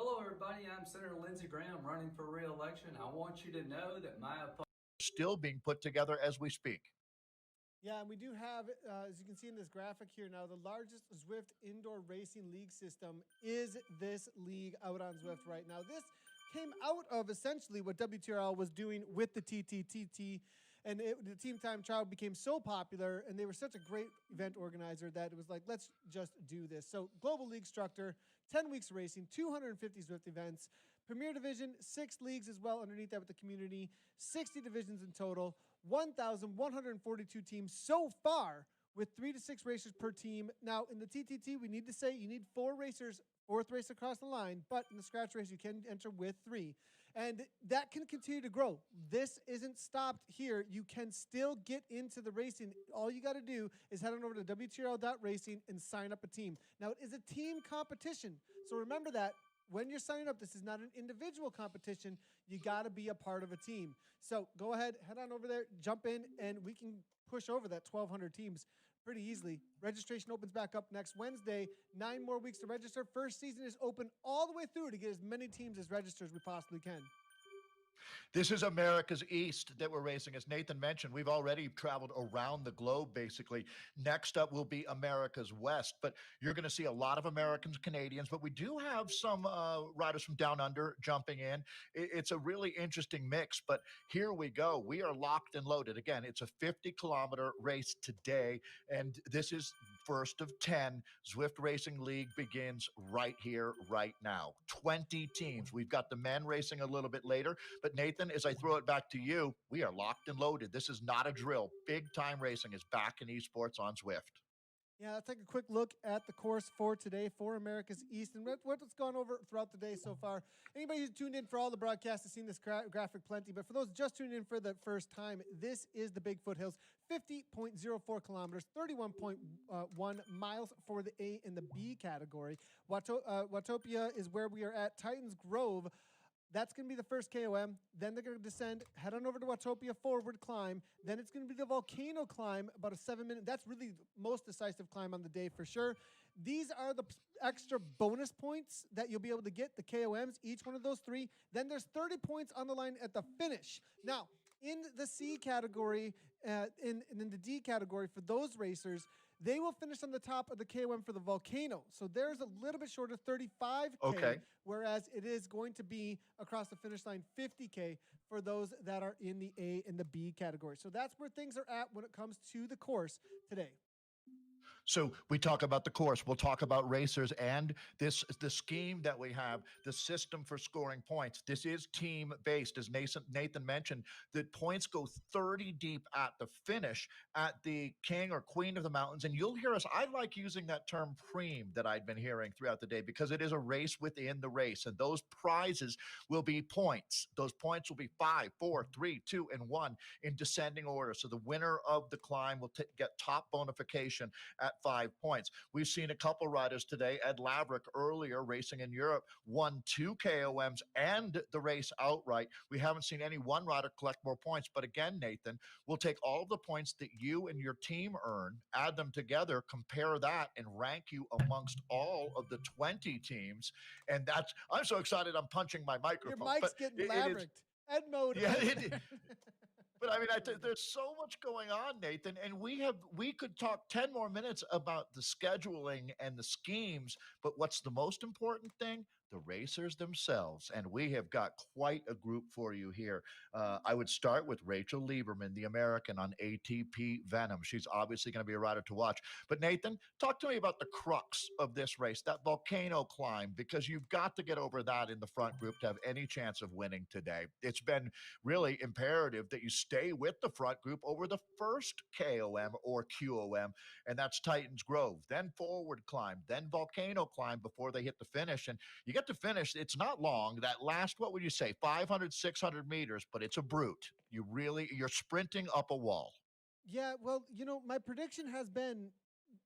Hello, everybody. I'm Senator Lindsey Graham running for re-election. I want you to know that my opponent Still being put together as we speak. Yeah, and we do have, as you can see in this graphic here now, the largest Zwift indoor racing league system is this league out on Zwift right now. This came out of essentially what WTRL was doing with the TTTT, and the team time trial became so popular, and they were such a great event organizer that it was like, let's just do this. So global league structure, 10 weeks of racing, 250 Zwift events, Premier Division, 6 leagues as well underneath that with the community, 60 divisions in total, 1,142 teams so far with 3 to 6 racers per team. Now, in the TTT, we need to say you need 4 racers, 4th race across the line, but in the scratch race, you can enter with 3. And that can continue to grow. This isn't stopped here. You can still get into the racing. All you got to do is head on over to WTRL.racing and sign up a team. Now, it is a team competition, so remember that. When you're signing up, this is not an individual competition. You got to be a part of a team. So go ahead, head on over there, jump in, and we can push over that 1,200 teams pretty easily. Registration opens back up next Wednesday. 9 more weeks to register. First season is open all the way through to get as many teams as registered as we possibly can. This is America's East that we're racing. As Nathan mentioned, we've already traveled around the globe, basically. Next up will be America's West, but you're going to see a lot of Americans, Canadians, but we do have some riders from down under jumping in. It's a really interesting mix, but here we go. We are locked and loaded. Again, it's a 50-kilometer race today, and this is first of 10. Zwift Racing League begins right here, right now. 20 teams. We've got the men racing a little bit later, but Nathan, as I throw it back to you, we are locked and loaded. This is not a drill. Big time racing is back in esports on Zwift. Yeah, let's take a quick look at the course for today for America's East and what's gone over throughout the day so far. Anybody who's tuned in for all the broadcasts has seen this graphic plenty, but for those just tuning in for the first time, this is the Big Foothills, 50.04 kilometers, 31.1 miles for the A and the B category. Watopia is where we are at. Titans Grove, that's going to be the first KOM. Then they're going to descend, head on over to Watopia forward climb. Then it's going to be the volcano climb, about a 7-minute. That's really the most decisive climb on the day for sure. These are the extra bonus points that you'll be able to get, the KOMs, each one of those 3. Then there's 30 points on the line at the finish. Now, in the C category, in the D category for those racers, they will finish on the top of the KOM for the volcano. So there's a little bit shorter, 35K, Okay. Whereas it is going to be across the finish line, 50K for those that are in the A and the B category. So that's where things are at when it comes to the course today. So we talk about the course, we'll talk about racers and the scheme that we have, the system for scoring points. This is team based, as Nathan mentioned. The points go 30 deep at the finish at the king or queen of the mountains. And you'll hear us, I like using that term preem that I'd been hearing throughout the day because it is a race within the race. And those prizes will be points. Those points will be 5, 4, 3, 2, and 1 in descending order. So the winner of the climb will get top bonification at 5 points. We've seen a couple riders today. Ed Laverick earlier racing in Europe won 2 KOMs and the race outright. We haven't seen any one rider collect more points. But again, Nathan, we'll take all of the points that you and your team earn, add them together, compare that, and rank you amongst all of the 20 teams. And I'm so excited I'm punching my microphone. Your mic's getting Lavericked. Ed mode. Yeah, but I mean, there's so much going on, Nathan, and we could talk 10 more minutes about the scheduling and the schemes, but what's the most important thing? The racers themselves, and we have got quite a group for you here. I would start with Rachel Lieberman, the American on ATP Venom. She's obviously going to be a rider to watch. But Nathan, talk to me about the crux of this race, that volcano climb, because you've got to get over that in the front group to have any chance of winning today. It's been really imperative that you stay with the front group over the first KOM or QOM, and that's Titans Grove, then forward climb, then volcano climb before they hit the finish. And you get to finish, it's not long. That last, what would you say, 500, 600 meters, but it's a brute. You're sprinting up a wall. Yeah, well, my prediction has been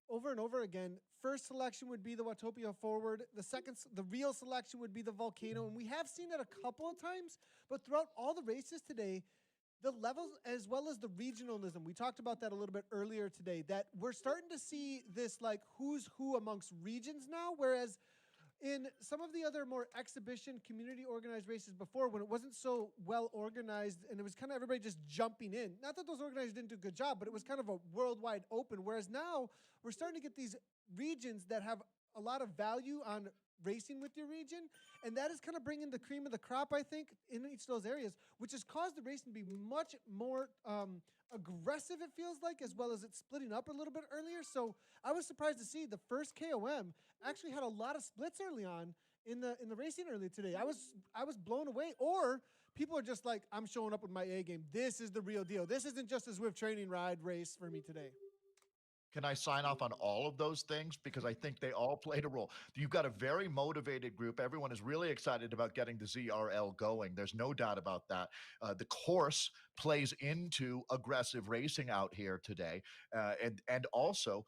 over and over again. First selection would be the Watopia forward. The real selection would be the volcano. And we have seen it a couple of times, but throughout all the races today, the levels as well as the regionalism, we talked about that a little bit earlier today, that we're starting to see this like who's who amongst regions now, whereas in some of the other more exhibition community organized races before, when it wasn't so well organized and it was kind of everybody just jumping in. Not that those organizers didn't do a good job, but it was kind of a worldwide open. Whereas now we're starting to get these regions that have a lot of value on racing with your region, and that is kind of bringing the cream of the crop, I think, in each of those areas, which has caused the racing to be much more aggressive, it feels like, as well as it's splitting up a little bit earlier. So I was surprised to see the first KOM actually had a lot of splits early on in the racing early today. I was blown away. Or people are just like, I'm showing up with my A game. This is the real deal. This isn't just a Zwift training ride race for me today. Can I sign off on all of those things? Because I think they all played a role. You've got a very motivated group. Everyone is really excited about getting the ZRL going. There's no doubt about that. The course plays into aggressive racing out here today, and also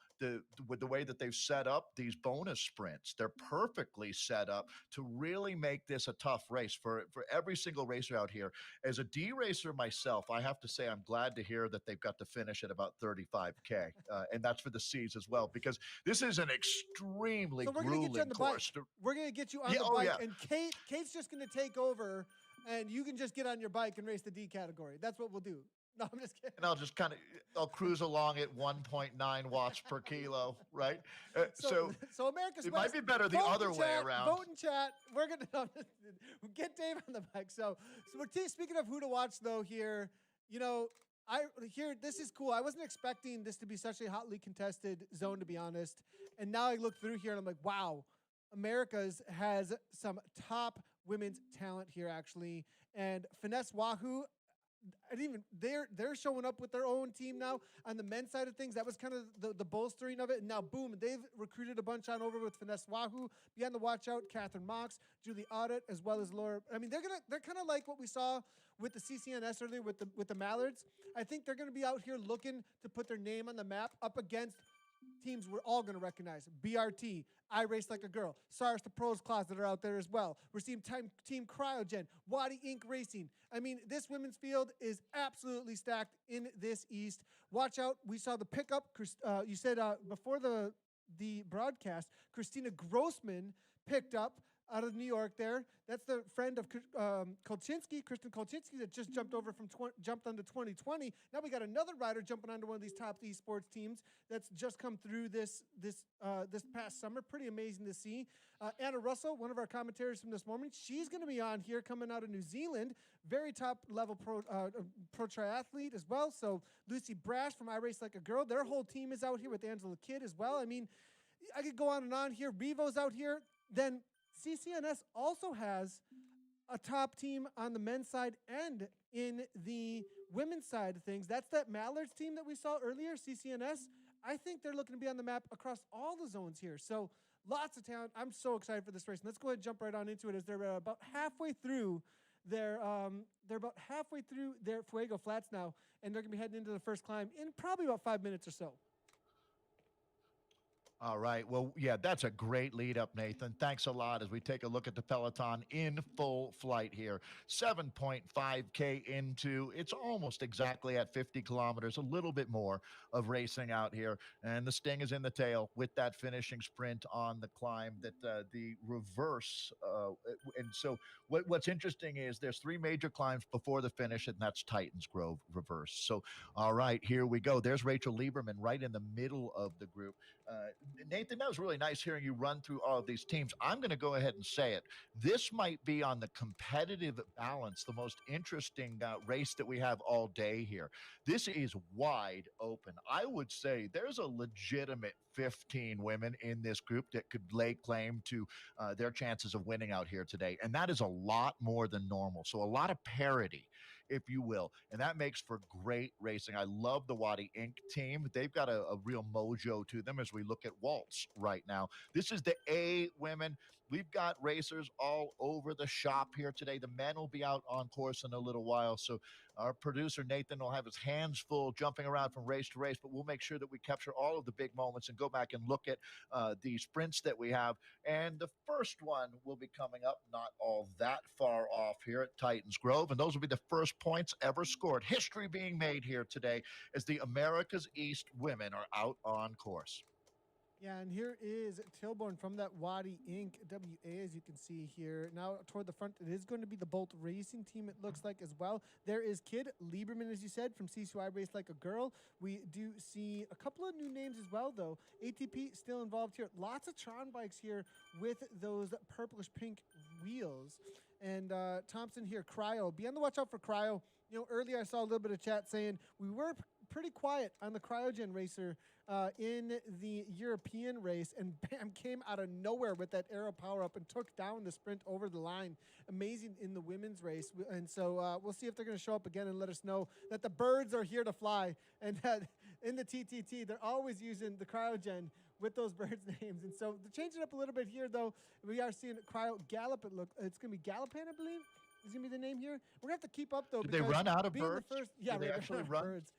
with the way that they've set up these bonus sprints. They're perfectly set up to really make this a tough race for every single racer out here. As a D racer myself, I have to say I'm glad to hear that they've got to finish at about 35K, and that's for the C's as well, because this is an extremely grueling course. We're gonna get you on the bike, and Kate's just gonna take over, and you can just get on your bike and race the D category. That's what we'll do. No, I'm just kidding. And I'll just I'll cruise along at 1.9 watts per kilo, right? So America's it West, might be better the other way around. Vote and chat. We're gonna get Dave on the bike. So we're speaking of who to watch though here. You know, this is cool. I wasn't expecting this to be such a hotly contested zone, to be honest. And now I look through here and I'm like, wow, America's has some top women's talent here actually. And Finesse Wahoo, they're showing up with their own team now on the men's side of things. That was kind of the bolstering of it. And now, boom, they've recruited a bunch on over with Finesse Wahoo. Be on the watch out, Catherine Mox, Julie Audit, as well as Laura. I mean, they're kind of like what we saw with the CCNS earlier with the Mallards. I think they're going to be out here looking to put their name on the map up against teams we're all going to recognize. BRT, I Race Like a Girl, SARS the Pros Closet are out there as well. We're seeing Team Cryogen, Wadi Inc. Racing. I mean, this women's field is absolutely stacked in this East. Watch out. We saw the pickup. You said before the broadcast, Christina Grossman picked up out of New York there. That's the friend of Kristen Kolchinsky, that just jumped over jumped onto 2020. Now we got another rider jumping onto one of these top esports teams that's just come through this past summer. Pretty amazing to see. Anna Russell, one of our commentators from this morning, she's going to be on here coming out of New Zealand. Very top level pro triathlete as well. So Lucy Brash from I Race Like a Girl. Their whole team is out here with Angela Kidd as well. I mean, I could go on and on here. Revo's out here. Then CCNS also has a top team on the men's side and in the women's side of things. That's that Mallards team that we saw earlier, CCNS. I think they're looking to be on the map across all the zones here. So lots of talent. I'm so excited for this race. And let's go ahead and jump right on into it, as they're about halfway through their Fuego Flats now, and they're going to be heading into the first climb in probably about 5 minutes or so. All right. Well, yeah, that's a great lead up, Nathan. Thanks a lot as we take a look at the peloton in full flight here. 7.5K into, it's almost exactly at 50 kilometers, a little bit more of racing out here. And the sting is in the tail with that finishing sprint on the climb, that the reverse. And so what's interesting is there's three major climbs before the finish, and that's Titans Grove reverse. So, all right, here we go. There's Rachel Lieberman right in the middle of the group. Nathan, that was really nice hearing you run through all of these teams. I'm going to go ahead and say it. This might be, on the competitive balance, the most interesting race that we have all day here. This is wide open. I would say there's a legitimate 15 women in this group that could lay claim to their chances of winning out here today. And that is a lot more than normal. So a lot of parity, if you will. And that makes for great racing. I love the Wadi Inc. team. They've got a real mojo to them as we look at Waltz right now. This is the A women. We've got racers all over the shop here today. The men will be out on course in a little while. So our producer, Nathan, will have his hands full jumping around from race to race, but we'll make sure that we capture all of the big moments and go back and look at the sprints that we have. And the first one will be coming up not all that far off here at Titans Grove. And those will be the first points ever scored. History being made here today as the America's East women are out on course. Yeah, and here is Tilborn from that Wadi Inc. WA, as you can see here. Now toward the front, it is going to be the Bolt Racing team, it looks like, as well. There is Kid Lieberman, as you said, from CCY Race Like a Girl. We do see a couple of new names as well, though. ATP still involved here. Lots of Tron bikes here with those purplish pink wheels. And Thompson here, Cryo. Be on the watch out for Cryo. You know, earlier I saw a little bit of chat saying we were pretty quiet on the Cryogen racer in the European race, and bam, came out of nowhere with that aero power up and took down the sprint over the line. Amazing in the women's race. And so we'll see if they're going to show up again and let us know that the birds are here to fly, and that in the TTT, they're always using the Cryogen with those birds' names. And so to change it up a little bit here, though, we are seeing Cryo Gallop. It's going to be Gallopan, I believe, is going to be the name here. We're going to have to keep up, though. Did they run out of birds? Yeah, they actually run? Birds.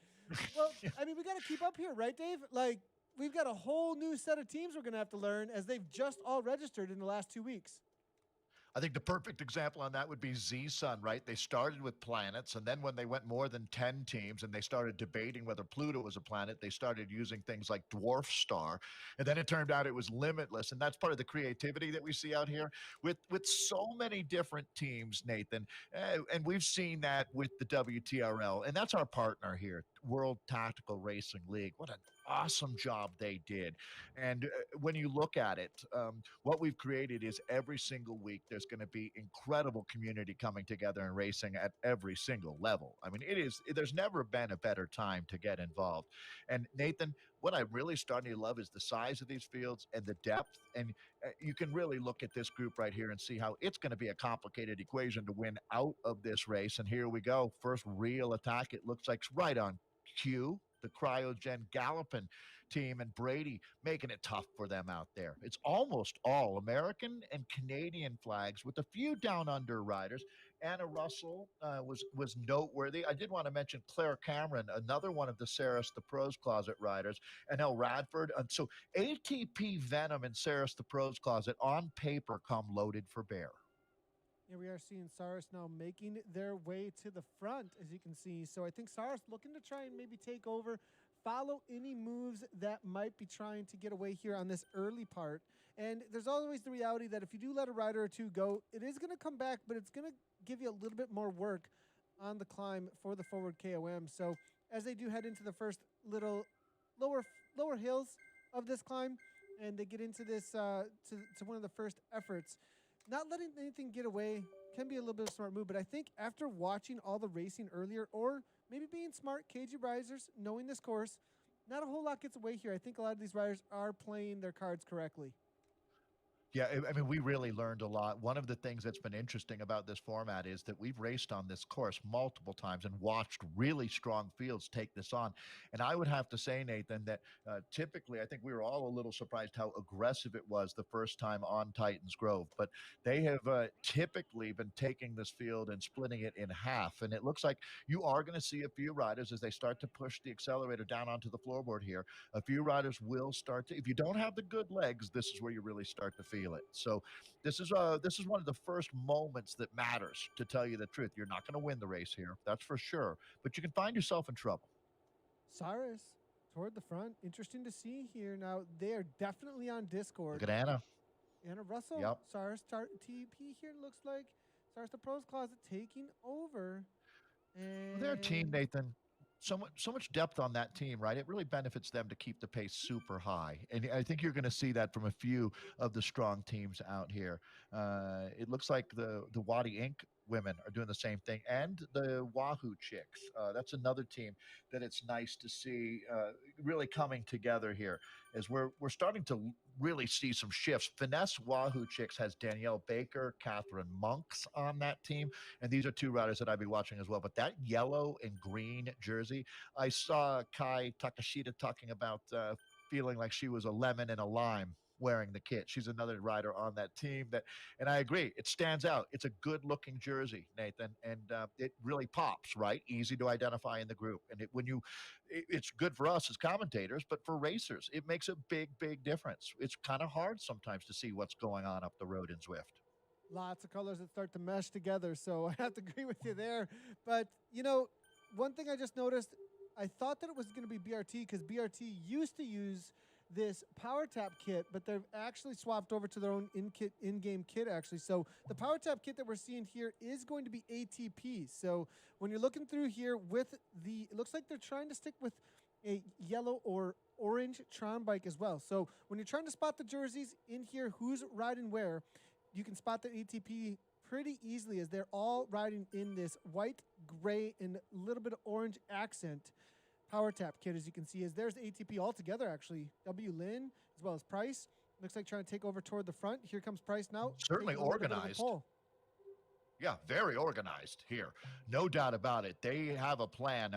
Well, I mean, we got to keep up here, right, Dave? Like, we've got a whole new set of teams we're going to have to learn, as they've just all registered in the last 2 weeks. I think the perfect example on that would be Z-Sun, right? They started with planets, and then when they went more than 10 teams and they started debating whether Pluto was a planet, they started using things like dwarf star, and then it turned out it was limitless. And that's part of the creativity that we see out here with so many different teams, Nathan. And we've seen that with the WTRL, and that's our partner here, World Tactical Racing League. What an awesome job they did. And when you look at it, what we've created is every single week there's going to be incredible community coming together and racing at every single level. I mean, there's never been a better time to get involved. And Nathan, what I'm really starting to love is the size of these fields and the depth. And you can really look at this group right here and see how it's going to be a complicated equation to win out of this race. And here we go. First real attack. It looks like right on cue. The Cryogen Gallopin team, and Brady making it tough for them out there. It's almost all American and Canadian flags with a few down under riders. Anna Russell was noteworthy. I did want to mention Claire Cameron, another one of the Saris the Pros Closet riders, and El Radford. And so ATP Venom and Saris the Pros Closet on paper come loaded for bear. Yeah, we are seeing Saris now making their way to the front, as you can see. So I think Saris looking to try and maybe take over, follow any moves that might be trying to get away here on this early part. And there's always the reality that if you do let a rider or two go, it is going to come back, but it's going to give you a little bit more work on the climb for the forward KOM. So as they do head into the first little lower hills of this climb, and they get into this to one of the first efforts, not letting anything get away can be a little bit of a smart move. But I think after watching all the racing earlier, or maybe being smart, KG risers, knowing this course, not a whole lot gets away here. I think a lot of these riders are playing their cards correctly. Yeah, I mean, we really learned a lot. One of the things that's been interesting about this format is that we've raced on this course multiple times and watched really strong fields take this on. And I would have to say, Nathan, that typically I think we were all a little surprised how aggressive it was the first time on Titans Grove. But they have typically been taking this field and splitting it in half. And it looks like you are going to see a few riders as they start to push the accelerator down onto the floorboard here. A few riders will start to, if you don't have the good legs, this is where you really start to feel it. So this is one of the first moments that matters, to tell you the truth. You're not going to win the race here, that's for sure, but you can find yourself in trouble. Saris toward the front. Interesting to see here. Now they are definitely on Discord. Look at Anna Russell. Yep. Saris TP here, looks like. Saris the Pros Closet taking over. And their team, Nathan, so much depth on that team, right? It really benefits them to keep the pace super high. And I think you're going to see that from a few of the strong teams out here. It looks like the Wadi Inc. women are doing the same thing, and the Wahoo Chicks. That's another team that it's nice to see really coming together here, as we're starting to really see some shifts. Finesse Wahoo Chicks has Danielle Baker, Catherine Monks on that team, and these are two riders that I'd be watching as well. But that yellow and green jersey, I saw Kai Takashita talking about feeling like she was a lemon and a lime wearing the kit. She's another rider on that team and I agree, it stands out. It's a good looking jersey, Nathan, and it really pops, right? Easy to identify in the group. And it's good for us as commentators, but for racers, it makes a big difference. It's kind of hard sometimes to see what's going on up the road in Zwift. Lots of colors that start to mesh together, so I have to agree with you there. But, one thing I just noticed, I thought that it was going to be BRT, because BRT used to use this Power Tap kit, but they've actually swapped over to their own in-game kit, actually. So the Power Tap kit that we're seeing here is going to be ATP. So when you're looking through here with it looks like they're trying to stick with a yellow or orange Tron bike as well. So when you're trying to spot the jerseys in here, who's riding where, you can spot the ATP pretty easily as they're all riding in this white, gray, and a little bit of orange accent Power Tap kit, as you can see. As there's ATP all together, actually. W. Lin, as well as Price. Looks like trying to take over toward the front. Here comes Price now. Certainly organized. Yeah, very organized here. No doubt about it. They have a plan.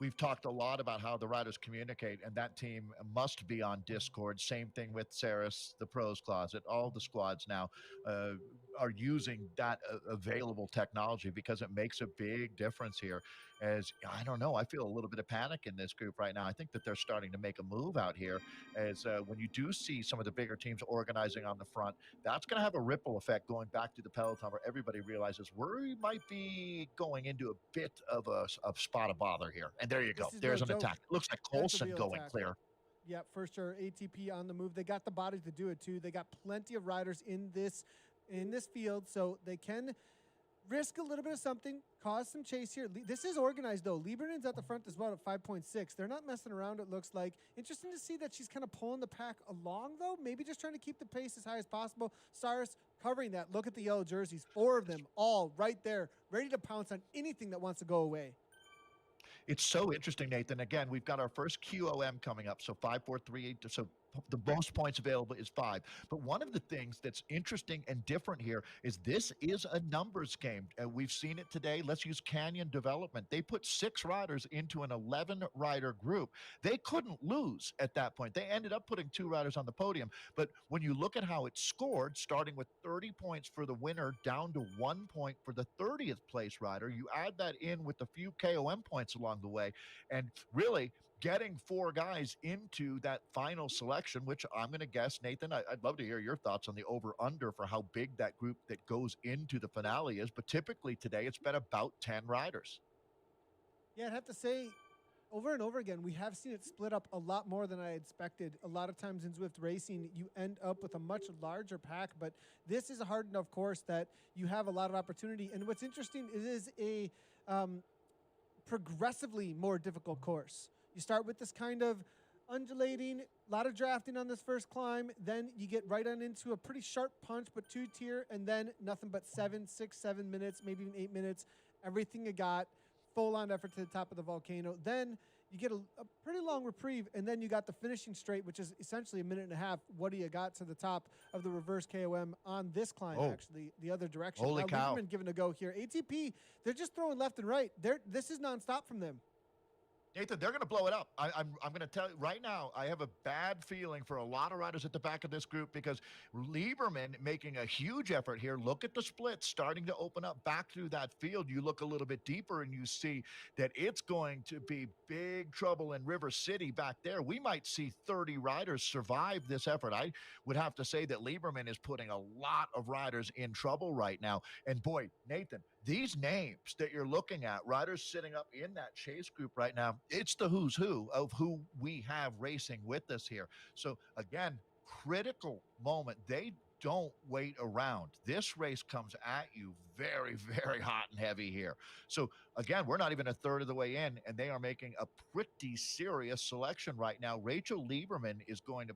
We've talked a lot about how the riders communicate, and that team must be on Discord. Same thing with Saris, the Pros Closet. All the squads now are using that available technology because it makes a big difference here. As I don't know, I feel a little bit of panic in this group right now. I think that they're starting to make a move out here. As when you do see some of the bigger teams organizing on the front, that's going to have a ripple effect going back to the peloton where everybody realizes we might be going into a bit of a spot of bother here. And there you go. There's an attack. It looks like Coulson going clear. Yeah, for sure. ATP on the move. They got the bodies to do it too. They got plenty of riders in this field, so they can risk a little bit of something, cause some chase here. This is organized, though. Lieberman's at the front as well at 5.6. They're not messing around, it looks like. Interesting to see that she's kind of pulling the pack along, though. Maybe just trying to keep the pace as high as possible. Cyrus covering that. Look at the yellow jerseys. 4 of them all right there, ready to pounce on anything that wants to go away. It's so interesting, Nathan. Again, we've got our first QOM coming up. So 5, 4, 3, 8. So the most points available is 5. But one of the things that's interesting and different here is this is a numbers game. We've seen it today. Let's use Canyon Development. They put 6 riders into an 11-rider group. They couldn't lose at that point. They ended up putting 2 riders on the podium. But when you look at how it's scored, starting with 30 points for the winner down to 1 point for the 30th place rider, you add that in with a few KOM points along the way, and really getting 4 guys into that final selection, which I'm going to guess, Nathan, I'd love to hear your thoughts on the over-under for how big that group that goes into the finale is. But typically today, it's been about 10 riders. Yeah, I'd have to say, over and over again, we have seen it split up a lot more than I expected. A lot of times in Zwift racing, you end up with a much larger pack, but this is a hard enough course that you have a lot of opportunity. And what's interesting, it is a progressively more difficult course. You start with this kind of undulating, a lot of drafting on this first climb. Then you get right on into a pretty sharp punch, but 2-tier, and then nothing but 7 minutes, maybe even 8 minutes. Everything you got, full-on effort to the top of the volcano. Then you get a pretty long reprieve, and then you got the finishing straight, which is essentially a minute and a half. What do you got to the top of the reverse KOM on this climb, actually, the other direction? Holy cow. Lieberman giving a go here. ATP, they're just throwing left and right. This is nonstop from them. Nathan, they're going to blow it up. I'm going to tell you right now, I have a bad feeling for a lot of riders at the back of this group because Lieberman making a huge effort here. Look at the splits starting to open up back through that field. You look a little bit deeper and you see that it's going to be big trouble in River City back there. We might see 30 riders survive this effort. I would have to say that Lieberman is putting a lot of riders in trouble right now. And boy, Nathan, these names that you're looking at, riders sitting up in that chase group right now, it's the who's who of who we have racing with us here. So again, critical moment. They don't wait around. This race comes at you very, very hot and heavy here. So again, we're not even a third of the way in, and they are making a pretty serious selection right now. Rachel Lieberman is going to,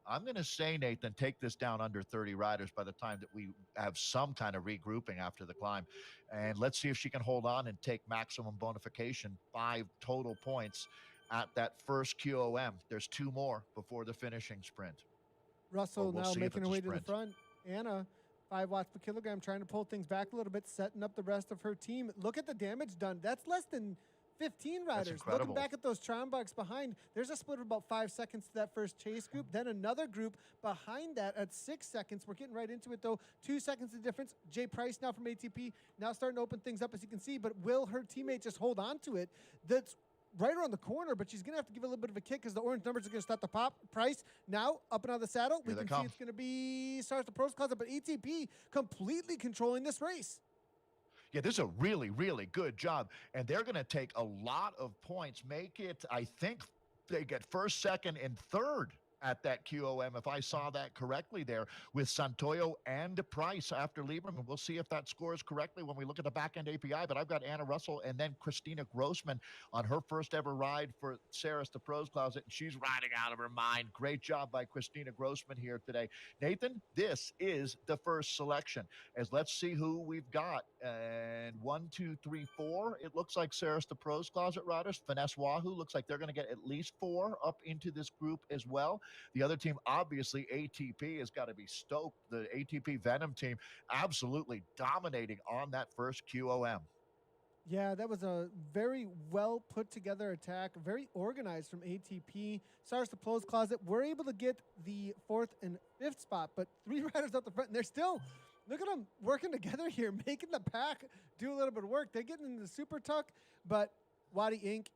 I'm going to say, Nathan, take this down under 30 riders by the time that we have some kind of regrouping after the climb. And let's see if she can hold on and take maximum bonification, 5 total points at that first QOM. There's 2 more before the finishing sprint. Russell now making her way to the front. Anna, 5 watts per kilogram, trying to pull things back a little bit, setting up the rest of her team. Look at the damage done. That's less than 15 riders. Looking back at those Tron bikes behind, there's a split of about 5 seconds to that first chase group. Then another group behind that at 6 seconds. We're getting right into it, though. 2 seconds of difference. Jay Price now from ATP, now starting to open things up, as you can see. But will her teammate just hold on to it? That's right around the corner, but she's going to have to give a little bit of a kick because the orange numbers are going to start to pop. Price now up and out of the saddle. We can see it's going to be starts the pros closet, but ATP completely controlling this race. Yeah, this is a really, really good job. And they're going to take a lot of points, make it, I think they get first, second, and third at that QOM, if I saw that correctly there, with Santoyo and Price after Lieberman. We'll see if that scores correctly when we look at the back-end API, but I've got Anna Russell and then Christina Grossman on her first ever ride for Saris the Pros Closet, and she's riding out of her mind. Great job by Christina Grossman here today. Nathan, this is the first selection. As let's see who we've got. And 1, 2, 3, 4. It looks like Saris the Pros Closet riders. Finesse Wahoo looks like they're going to get at least 4 up into this group as well. The other team, obviously, ATP has got to be stoked. The ATP Venom team absolutely dominating on that first QOM. Yeah, that was a very well put together attack, very organized from ATP. Stars to Pros Closet. We're able to get the 4th and 5th spot, but 3 riders up the front, and they're still, look at them working together here, making the pack do a little bit of work. They're getting into the super tuck, but Wadi Inc.,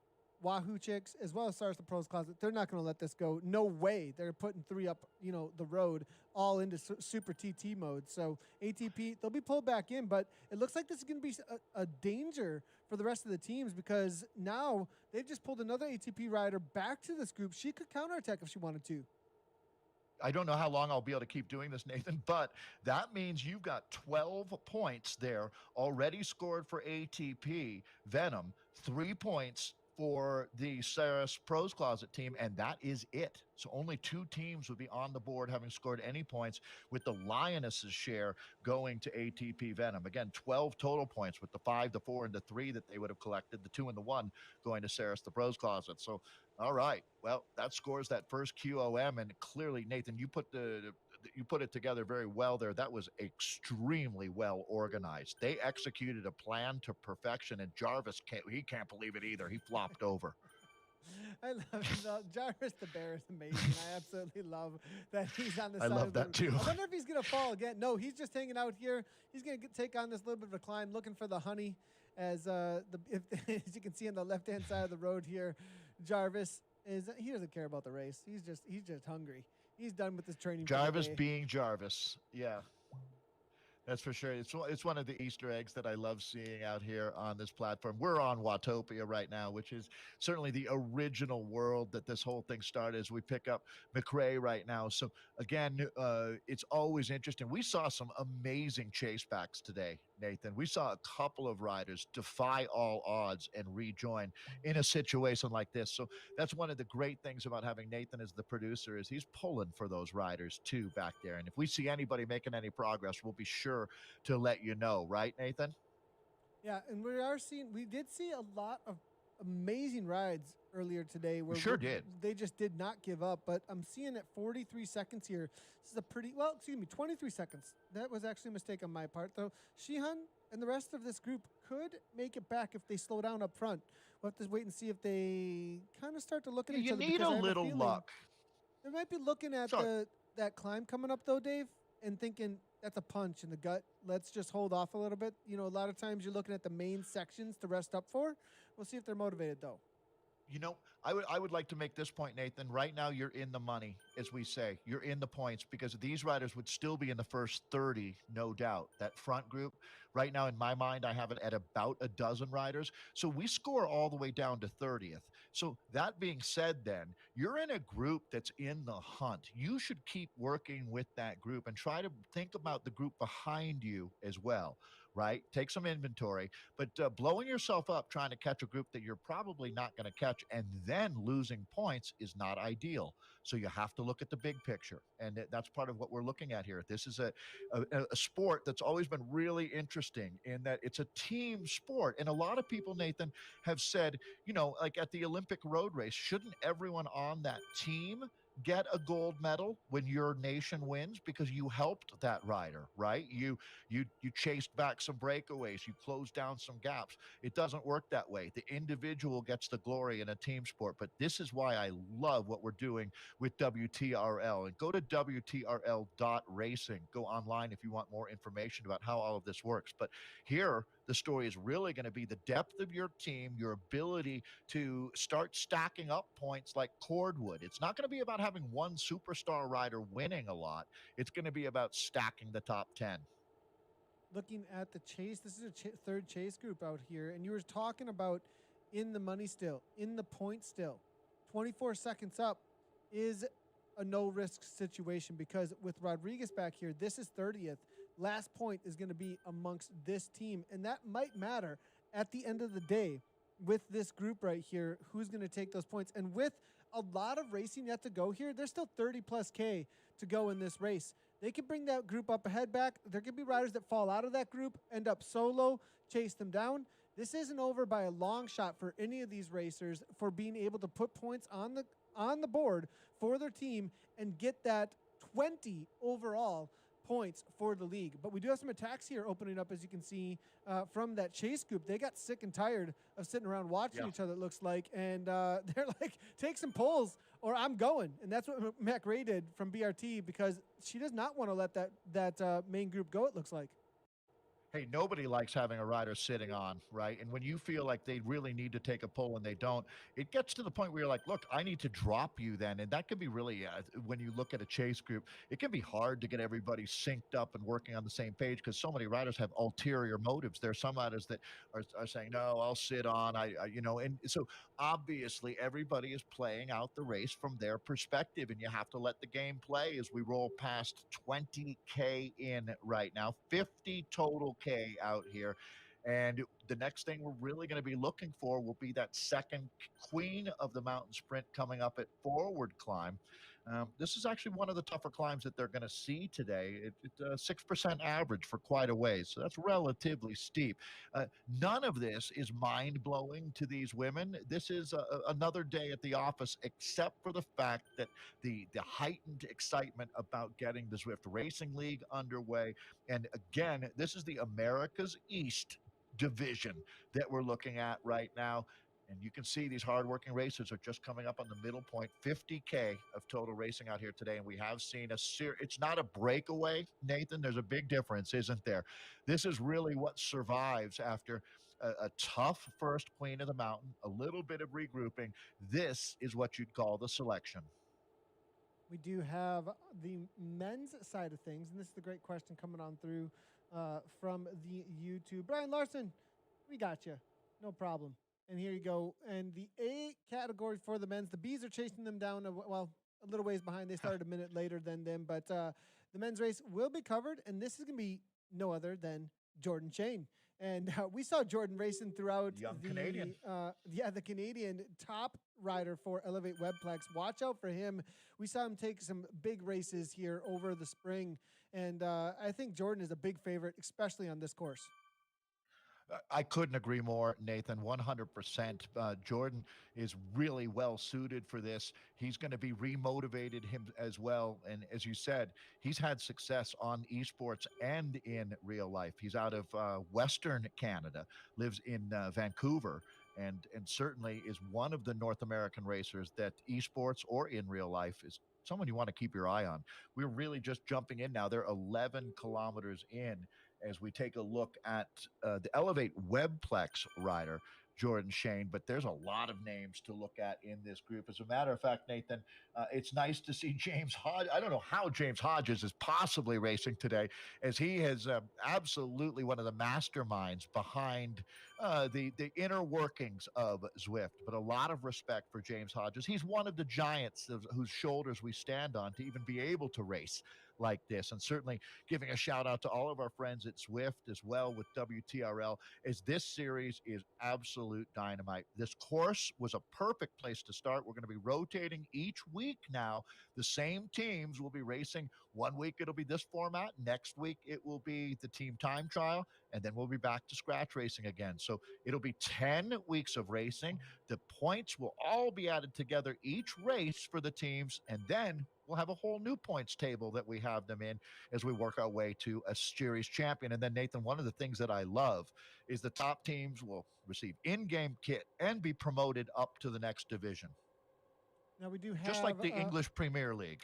Wahoo Chicks, as well as Stars to Pros Closet, they're not going to let this go. No way. They're putting 3 up, the road, all into super TT mode. So ATP, they'll be pulled back in, but it looks like this is going to be a danger for the rest of the teams because now they've just pulled another ATP rider back to this group. She could counterattack if she wanted to. I don't know how long I'll be able to keep doing this, Nathan, but that means you've got 12 points there already scored for ATP Venom, 3 points for the Saris Pros Closet team, and that is it. So only 2 teams would be on the board having scored any points, with the Lionesses' share going to ATP Venom. Again, 12 total points with the 5, the 4, and the 3 that they would have collected, the 2 and the 1 going to Saris the Pros Closet. So, all right, well, that scores that first QOM, and clearly, Nathan, you put it together very well there. That was extremely well organized. They executed a plan to perfection, and Jarvis can't believe it either. He flopped over. I love Jarvis the Bear is amazing. I absolutely love that he's on the side. I love that too. I wonder if he's going to fall again. No, he's just hanging out here. He's going to take on this little bit of a climb, looking for the honey. As as you can see on the left-hand side of the road here, Jarvis he doesn't care about the race. He's just hungry. He's done with his training. Jarvis being Jarvis. Yeah. That's for sure. It's one of the Easter eggs that I love seeing out here on this platform. We're on Watopia right now, which is certainly the original world that this whole thing started as we pick up McRae right now. So again, it's always interesting. We saw some amazing chasebacks today, Nathan. We saw a couple of riders defy all odds and rejoin in a situation like this. So that's one of the great things about having Nathan as the producer is he's pulling for those riders too back there. And if we see anybody making any progress, we'll be sure to let you know, right, Nathan? Yeah, and we did see a lot of amazing rides earlier today where they just did not give up, but I'm seeing at 43 seconds here. This is a 23 seconds. That was actually a mistake on my part, though. Shihan and the rest of this group could make it back if they slow down up front. We'll have to wait and see if they kind of start to look at each other. You need a little luck. They might be looking at that climb coming up, though, Dave, and thinking, that's a punch in the gut. Let's just hold off a little bit. A lot of times you're looking at the main sections to rest up for. We'll see if they're motivated, though. I would like to make this point, Nathan. Right now, you're in the money, as we say. You're in the points because these riders would still be in the first 30, no doubt. That front group, right now, in my mind, I have it at about a dozen riders. So we score all the way down to 30th. So that being said, then, you're in a group that's in the hunt. You should keep working with that group and try to think about the group behind you as well, right? Take some inventory, but blowing yourself up trying to catch a group that you're probably not going to catch and then losing points is not ideal. So you have to look at the big picture, and that's part of what we're looking at here. This is a sport that's always been really interesting in that it's a team sport, and a lot of people, Nathan, have said, like at the Olympic road race, shouldn't everyone on that team get a gold medal when your nation wins because you helped that rider, right? You chased back some breakaways, you closed down some gaps. It doesn't work that way. The individual gets the glory in a team sport, but this is why I love what we're doing with WTRL. And go to WTRL.racing. Go online if you want more information about how all of this works. But here, the story is really going to be the depth of your team, your ability to start stacking up points like cordwood. It's not going to be about having one superstar rider winning a lot. It's going to be about stacking the top 10. Looking at the chase, this is a third chase group out here, and you were talking about in the money still, in the point still. 24 seconds up is a no-risk situation because with Rodriguez back here, this is 30th. Last point is going to be amongst this team, and that might matter at the end of the day with this group right here, who's going to take those points. And with a lot of racing yet to go here, there's still 30+ K to go in this race. They can bring that group up ahead back. There could be riders that fall out of that group, end up solo, chase them down. This isn't over by a long shot for any of these racers for being able to put points on the board for their team and get that 20 overall points for the league. But we do have some attacks here opening up, as you can see, from that chase group. They got sick and tired of sitting around watching each other, it looks like, and they're like, take some polls or I'm going. And that's what Mac Ray did from BRT, because she does not want to let that main group go, it looks like. Hey, nobody likes having a rider sitting on, right? And when you feel like they really need to take a pull and they don't, it gets to the point where you're like, look, I need to drop you then. And that can be really, when you look at a chase group, it can be hard to get everybody synced up and working on the same page because so many riders have ulterior motives. There are some riders that are saying, no, I'll sit on, and so obviously everybody is playing out the race from their perspective, and you have to let the game play as we roll past 20K in right now, 50 total K out here. And the next thing we're really going to be looking for will be that second queen of the mountain sprint coming up at forward climb. This is actually one of the tougher climbs that they're going to see today. It's a 6% average for quite a ways, so that's relatively steep. None of this is mind-blowing to these women. This is another day at the office, except for the fact that the heightened excitement about getting the Zwift Racing League underway. And again, this is the America's East division that we're looking at right now. And you can see these hardworking racers are just coming up on the middle point, 50K of total racing out here today. And we have seen it's not a breakaway, Nathan. There's a big difference, isn't there? This is really what survives after a tough first queen of the mountain, a little bit of regrouping. This is what you'd call the selection. We do have the men's side of things, and this is the great question coming on through from the YouTube. Brian Larson, we got you. No problem. And here you go. And the A category for the men's, the Bs are chasing them down, a little ways behind. They started a minute later than them, but the men's race will be covered, and this is going to be no other than Jordan Shane. And we saw Jordan racing throughout Canadian. The Canadian top rider for Elevate Webplex. Watch out for him. We saw him take some big races here over the spring, and I think Jordan is a big favorite, especially on this course. I couldn't agree more, Nathan. 100%. Jordan is really well suited for this. He's going to be remotivated him as well. And as you said, he's had success on esports and in real life. He's out of Western Canada, lives in Vancouver, and certainly is one of the North American racers that esports or in real life is someone you want to keep your eye on. We're really just jumping in now. They're 11 kilometers in as we take a look at the Elevate Webplex rider, Jordan Shane, but there's a lot of names to look at in this group. As a matter of fact, Nathan, it's nice to see James Hodges. I don't know how James Hodges is possibly racing today, as he is absolutely one of the masterminds behind the inner workings of Zwift. But a lot of respect for James Hodges. He's one of the giants whose shoulders we stand on to even be able to race like this. And certainly giving a shout out to all of our friends at Zwift as well with WTRL, as this series is absolute dynamite. This course was a perfect place to start. We're going to be rotating each week now. The same teams will be racing. 1 week it'll be this format. Next week it will be the team time trial. And then we'll be back to scratch racing again. So it'll be 10 weeks of racing. The points will all be added together each race for the teams. And then we'll have a whole new points table that we have them in as we work our way to a series champion. And then, Nathan, one of the things that I love is the top teams will receive in-game kit and be promoted up to the next division. Now we do have, just like the English Premier League.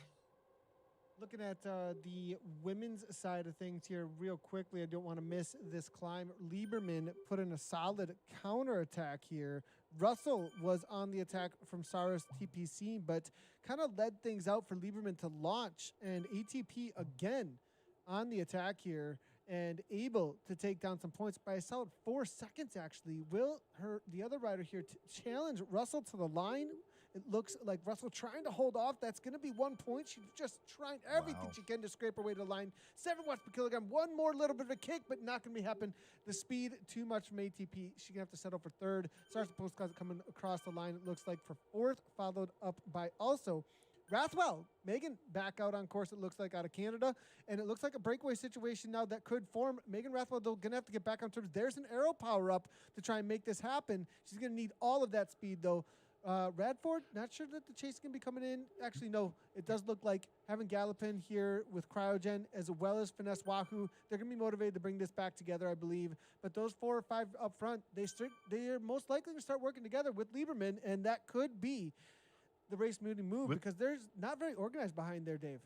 Looking at the women's side of things here real quickly, I don't want to miss this climb. Lieberman put in a solid counterattack here. Russell was on the attack from Saras TPC, but kind of led things out for Lieberman to launch. And ATP again on the attack here and able to take down some points by a solid 4 seconds, actually. Will the other rider here challenge Russell to the line? It looks like Russell trying to hold off. That's going to be 1 point. She's just trying everything she can to scrape her way to the line. 7 watts per kilogram. One more little bit of a kick, but not going to be happen. The speed, too much from ATP. She's going to have to settle for third. Starts the post closet coming across the line. It looks like for fourth, followed up by also Rathwell. Megan back out on course, it looks like, out of Canada. And it looks like a breakaway situation now that could form. Megan Rathwell, though, going to have to get back on terms. There's an arrow power up to try and make this happen. She's going to need all of that speed, though. Radford, not sure that the chase is going to be coming in. Actually, no, it does look like having Gallopin here with Cryogen as well as Finesse Wahoo, they're going to be motivated to bring this back together, I believe. But those 4 or 5 up front, they are most likely to start working together with Lieberman, and that could be the race moving move because there's not very organized behind there, Dave.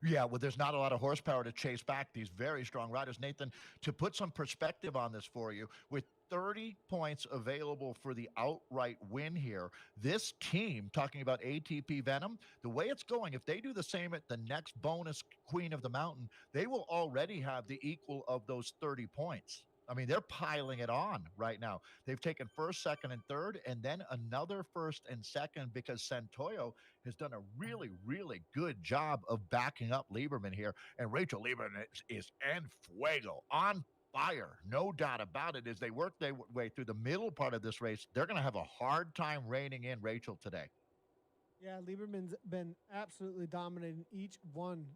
Yeah, well, there's not a lot of horsepower to chase back these very strong riders. Nathan, to put some perspective on this for you, with 30 points available for the outright win here, this team, talking about ATP Venom, the way it's going, if they do the same at the next bonus Queen of the Mountain, they will already have the equal of those 30 points. I mean, they're piling it on right now. They've taken first, second, and third, and then another first and second because Santoyo has done a really, really good job of backing up Lieberman here. And Rachel Lieberman is en fuego, on fire, no doubt about it. As they work their way through the middle part of this race, they're going to have a hard time reining in Rachel today. Yeah, Lieberman's been absolutely dominating each one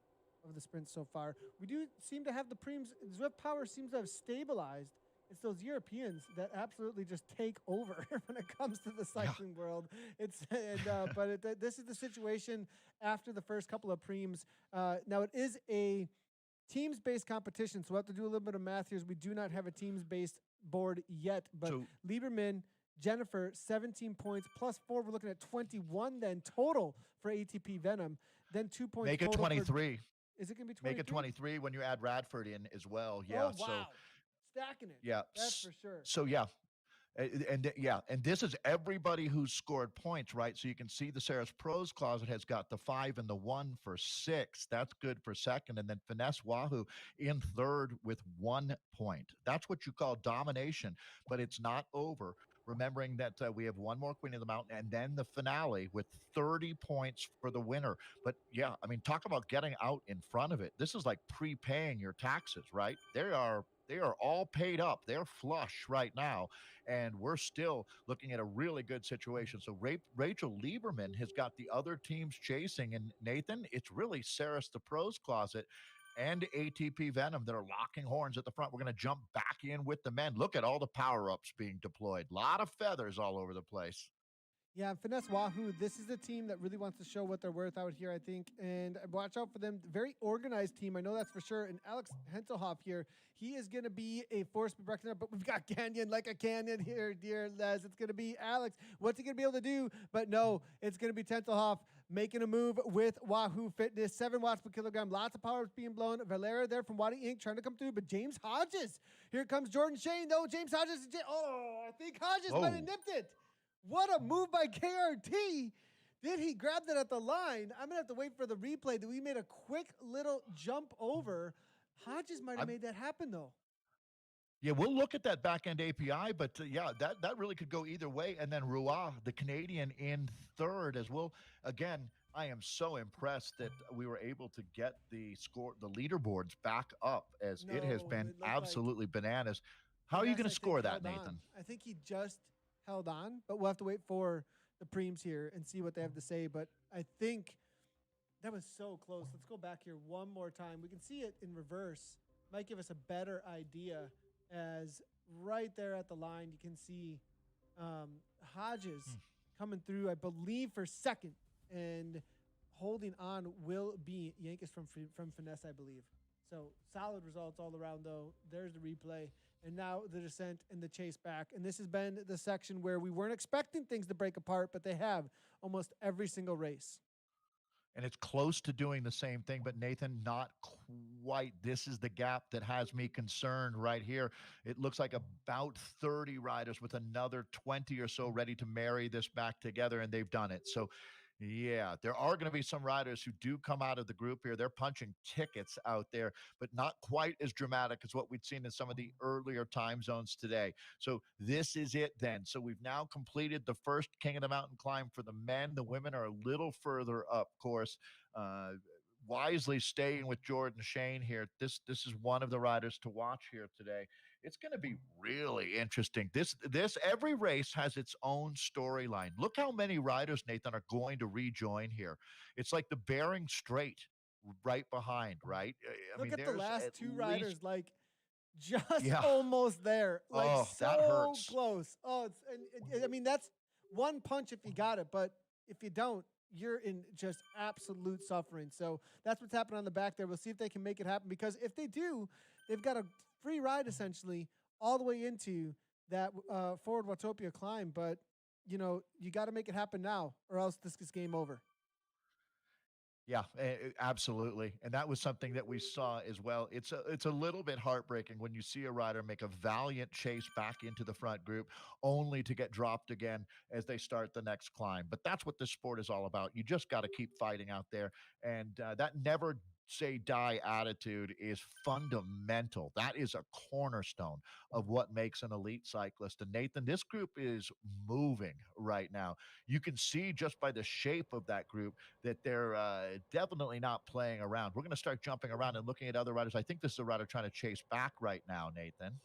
of the sprints so far. We do seem to have the preems. Zwift Power seems to have stabilized. It's those Europeans that absolutely just take over when it comes to the cycling world. This is the situation after the first couple of preems. Now it is a teams-based competition, so we'll have to do a little bit of math here. As we do not have a teams-based board yet, but Lieberman, Jennifer, 17 points plus 4. We're looking at 21 then total for ATP Venom. Then 2 points. Make it 23. Is it going to be 23? Make it 23 when you add Radford in as well. Yeah. Oh, wow. So stacking it. Yeah. That's for sure. So, yeah. And this is everybody who's scored points, right? So you can see the Sarah's Pros closet has got the 5 and the 1 for 6. That's good for second. And then Finesse Wahoo in third with 1 point. That's what you call domination, but it's not over. Remembering that we have one more Queen of the Mountain and then the finale with 30 points for the winner. But yeah, I mean, talk about getting out in front of it. This is like prepaying your taxes, right? They are all paid up. They're flush right now. And we're still looking at a really good situation. So Rachel Lieberman has got the other teams chasing. And Nathan, it's really Sarah's the Pros closet and ATP Venom that are locking horns at the front. We're going to jump back in with the men. Look at all the power-ups being deployed. A lot of feathers all over the place. Yeah, Finesse Wahoo, this is a team that really wants to show what they're worth out here, I think. And watch out for them. Very organized team. I know that's for sure. And Alex Henselhoff here, he is going to be a force to be reckoned with. But we've got Canyon like a canyon here, dear Les. It's going to be Alex. What's he going to be able to do? But no, it's going to be Henselhoff making a move with Wahoo Fitness. 7 watts per kilogram. Lots of power being blown. Valera there from Wadi Inc. trying to come through. But James Hodges. Here comes Jordan Shane, though. James Hodges. I think Hodges might have nipped it. What a move by KRT. Did he grab that at the line? I'm going to have to wait for the replay. That we made a quick little jump over. Hodges might have made that happen, though. Yeah, we'll look at that back-end API, but yeah, that really could go either way. And then Rouen, the Canadian, in third as well. Again, I am so impressed that we were able to get the leaderboards back up, as it has been absolutely bananas. How are you going to score that, Nathan? I think he just held on, but we'll have to wait for the preems here and see what they have to say. But I think that was so close. Let's go back here one more time. We can see it in reverse. Might give us a better idea, as right there at the line, you can see Hodges coming through, I believe, for second, and holding on will be Yankees from Finesse, I believe. So solid results all around, though. There's the replay. And now the descent and the chase back. And this has been the section where we weren't expecting things to break apart, but they have almost every single race. And it's close to doing the same thing, but Nathan, not quite. This is the gap that has me concerned right here. It looks like about 30 riders with another 20 or so ready to marry this back together, and they've done it. So Yeah, there are going to be some riders who do come out of the group here. They're punching tickets out there, but not quite as dramatic as what we'd seen in some of the earlier time zones today. So this is it then. So we've now completed the first King of the Mountain climb for the men. The women are a little further up course. Uh, Wisely staying with Jordan Shane here. This is one of the riders to watch here today. It's going to be really interesting. This every race has its own storyline. Look how many riders, Nathan, are going to rejoin here. It's like the Bering Strait right behind, right? I Look mean, at the there's last at two least riders, like just yeah. almost there, like Oh, that so hurts. close. Oh, I mean, that's one punch if you got it, but if you don't, you're in just absolute suffering. So that's what's happening on the back there. We'll see if they can make it happen, because if they do, they've got a free ride essentially all the way into that forward Watopia climb. But you got to make it happen now, or else this is game over. Yeah, absolutely, and that was something that we saw as well. It's a little bit heartbreaking when you see a rider make a valiant chase back into the front group, only to get dropped again as they start the next climb. But that's what this sport is all about. You just got to keep fighting out there, and that never say die attitude is fundamental. That is a cornerstone of what makes an elite cyclist. And Nathan, this group is moving right now. You can see just by the shape of that group that they're definitely not playing around. We're going to start jumping around and looking at other riders. I think this is a rider trying to chase back right now, Nathan.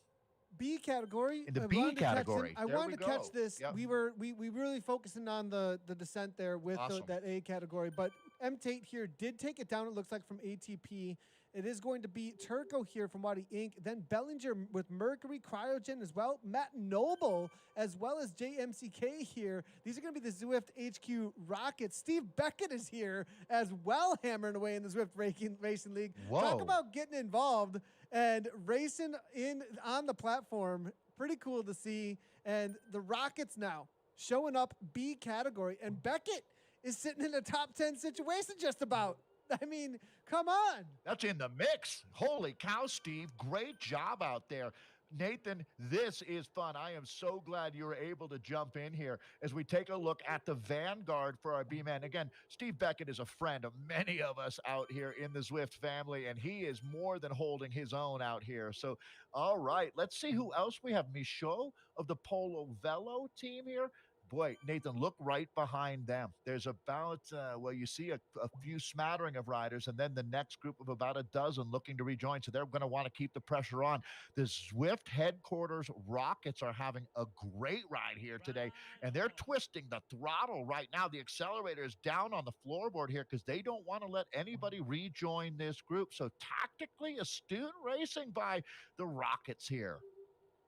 B category. In the I B wanted to catch him. category. I There we wanted to catch go. this. Yep. We really focusing on the descent there with Awesome. that A category, but M Tate here did take it down. It looks like from ATP. It is going to be Turco here from Wadi Inc. Then Bellinger with Mercury Cryogen as well. Matt Noble as well as JMCK here. These are going to be the Zwift HQ Rockets. Steve Beckett is here as well, hammering away in the Zwift Racing League. Whoa. Talk about getting involved and racing in on the platform. Pretty cool to see. And the Rockets now showing up B category. And Beckett is sitting in a top 10 situation just about. I mean, come on. That's in the mix. Holy cow, Steve. Great job out there. Nathan, this is fun. I am so glad you were able to jump in here as we take a look at the vanguard for our B-man. Again, Steve Beckett is a friend of many of us out here in the Zwift family, and he is more than holding his own out here. So, all right, let's see who else we have. Michaud of the Polo Velo team here. Boy, Nathan, look right behind them. There's about, you see a few smattering of riders, and then the next group of about a dozen looking to rejoin. So they're going to want to keep the pressure on. The Zwift headquarters Rockets are having a great ride here today, and they're twisting the throttle right now. The accelerator is down on the floorboard here because they don't want to let anybody rejoin this group. So tactically astute racing by the Rockets here.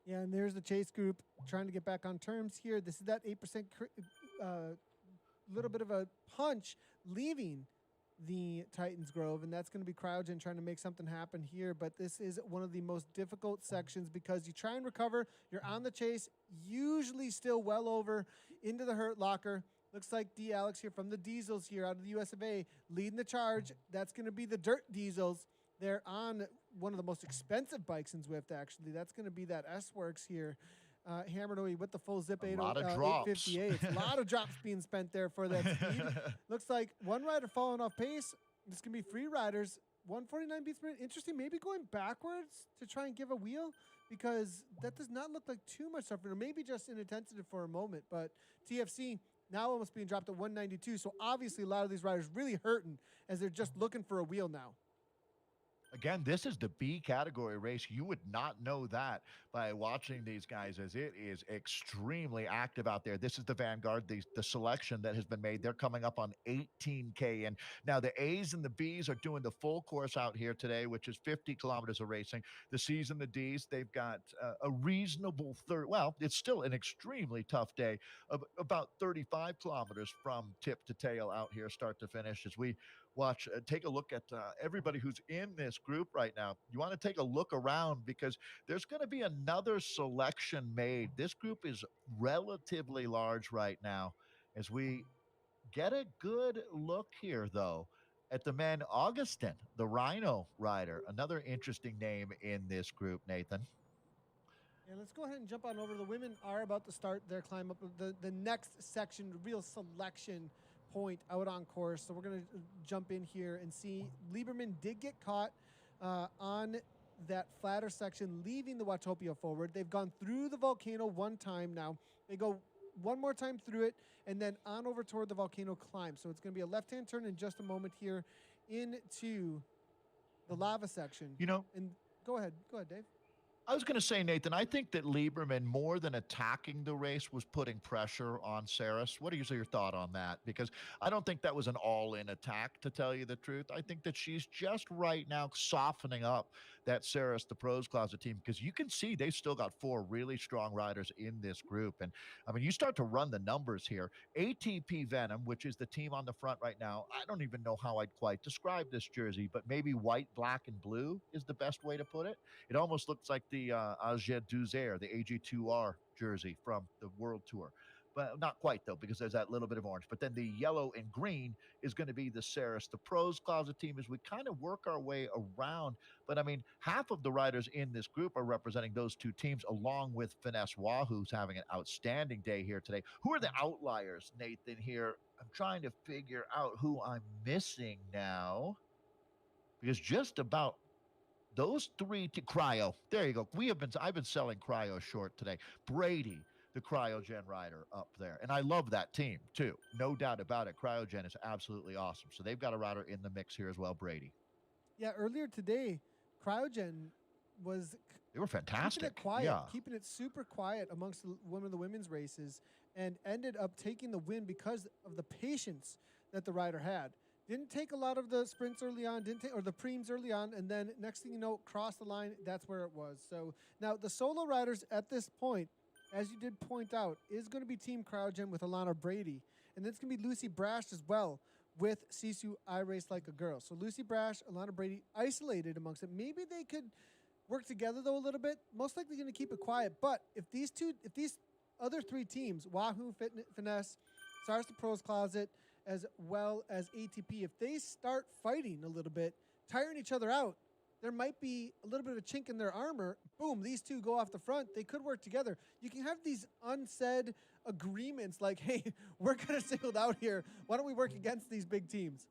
Yeah, and there's the chase group trying to get back on terms here. This is that 8% little bit of a punch leaving the Titans Grove, and that's going to be Cryogen trying to make something happen here. But this is one of the most difficult sections because you try and recover. You're on the chase, usually still well over into the hurt locker. Looks like D. Alex here from the Diesels here out of the US of A leading the charge. That's going to be the Dirt Diesels. They're on one of the most expensive bikes in Zwift, actually. That's going to be that S-Works here. Hammered away with the full Zip 858. A lot of drops being spent there for that speed. Looks like one rider falling off pace. This can be free riders. 149 beats per minute. Interesting. Maybe going backwards to try and give a wheel because that does not look like too much suffering, or maybe just inattentive for a moment. But TFC now almost being dropped at 192. So obviously a lot of these riders really hurting as they're just looking for a wheel now. Again, this is the B category race. You would not know that by watching these guys, as it is extremely active out there. This is the vanguard, the selection that has been made. They're coming up on 18K. And now the A's and the B's are doing the full course out here today, which is 50 kilometers of racing. The C's and the D's, they've got a reasonable it's still an extremely tough day of about 35 kilometers from tip to tail out here, start to finish, as we take a look at everybody who's in this group right now. You want to take a look around because there's going to be another selection made. This group is relatively large right now as we get a good look here, though, at the men. Augustin, the Rhino rider, another interesting name in this group, Nathan. Yeah, let's go ahead and jump on over. The women are about to start their climb up the next section, real selection point out on course. So we're going to jump in here and see Lieberman did get caught on that flatter section, leaving the Watopia forward. They've gone through the volcano one time now. They go one more time through it and then on over toward the volcano climb. So it's going to be a left-hand turn in just a moment here into the lava section. You know, and go ahead, Dave. I was going to say, Nathan, I think that Lieberman, more than attacking the race, was putting pressure on Saris. What is your thought on that? Because I don't think that was an all-in attack, to tell you the truth. I think that she's just right now softening up that Saris, the Pros Closet team, because you can see they've still got 4 really strong riders in this group. And, I mean, you start to run the numbers here. ATP Venom, which is the team on the front right now, I don't even know how I'd quite describe this jersey, but maybe white, black, and blue is the best way to put it. It almost looks like the AG Duzer, the AG2R jersey from the World Tour. But not quite, though, because there's that little bit of orange. But then the yellow and green is going to be the Saris, the Pros Closet team, as we kind of work our way around. But, I mean, half of the riders in this group are representing those 2 teams, along with Finesse Wahoo, who's having an outstanding day here today. Who are the outliers, Nathan, here? I'm trying to figure out who I'm missing now, because just about those 3 cryo. There you go. I've been selling cryo short today. Brady, the cryogen rider up there. And I love that team too. No doubt about it. Cryogen is absolutely awesome. So they've got a rider in the mix here as well, Brady. Yeah, earlier today, cryogen was they were fantastic. Keeping it quiet, yeah. Keeping it super quiet amongst one of the women's races, and ended up taking the win because of the patience that the rider had. Didn't take a lot of the sprints early on, or the preems early on, and then next thing you know, crossed the line. That's where it was. So now the solo riders at this point, as you did point out, is going to be Team Cryogen with Alana Brady. And then it's going to be Lucy Brash as well with Sisu I Race Like a Girl. So Lucy Brash, Alana Brady isolated amongst it. Maybe they could work together, though, a little bit. Most likely going to keep it quiet. But if these other 3 teams, Wahoo, Finesse, Stars the Pros Closet, as well as ATP, if they start fighting a little bit, tiring each other out, there might be a little bit of a chink in their armor. Boom, these 2 go off the front. They could work together. You can have these unsaid agreements like, hey, we're kind of singled out here. Why don't we work against these big teams?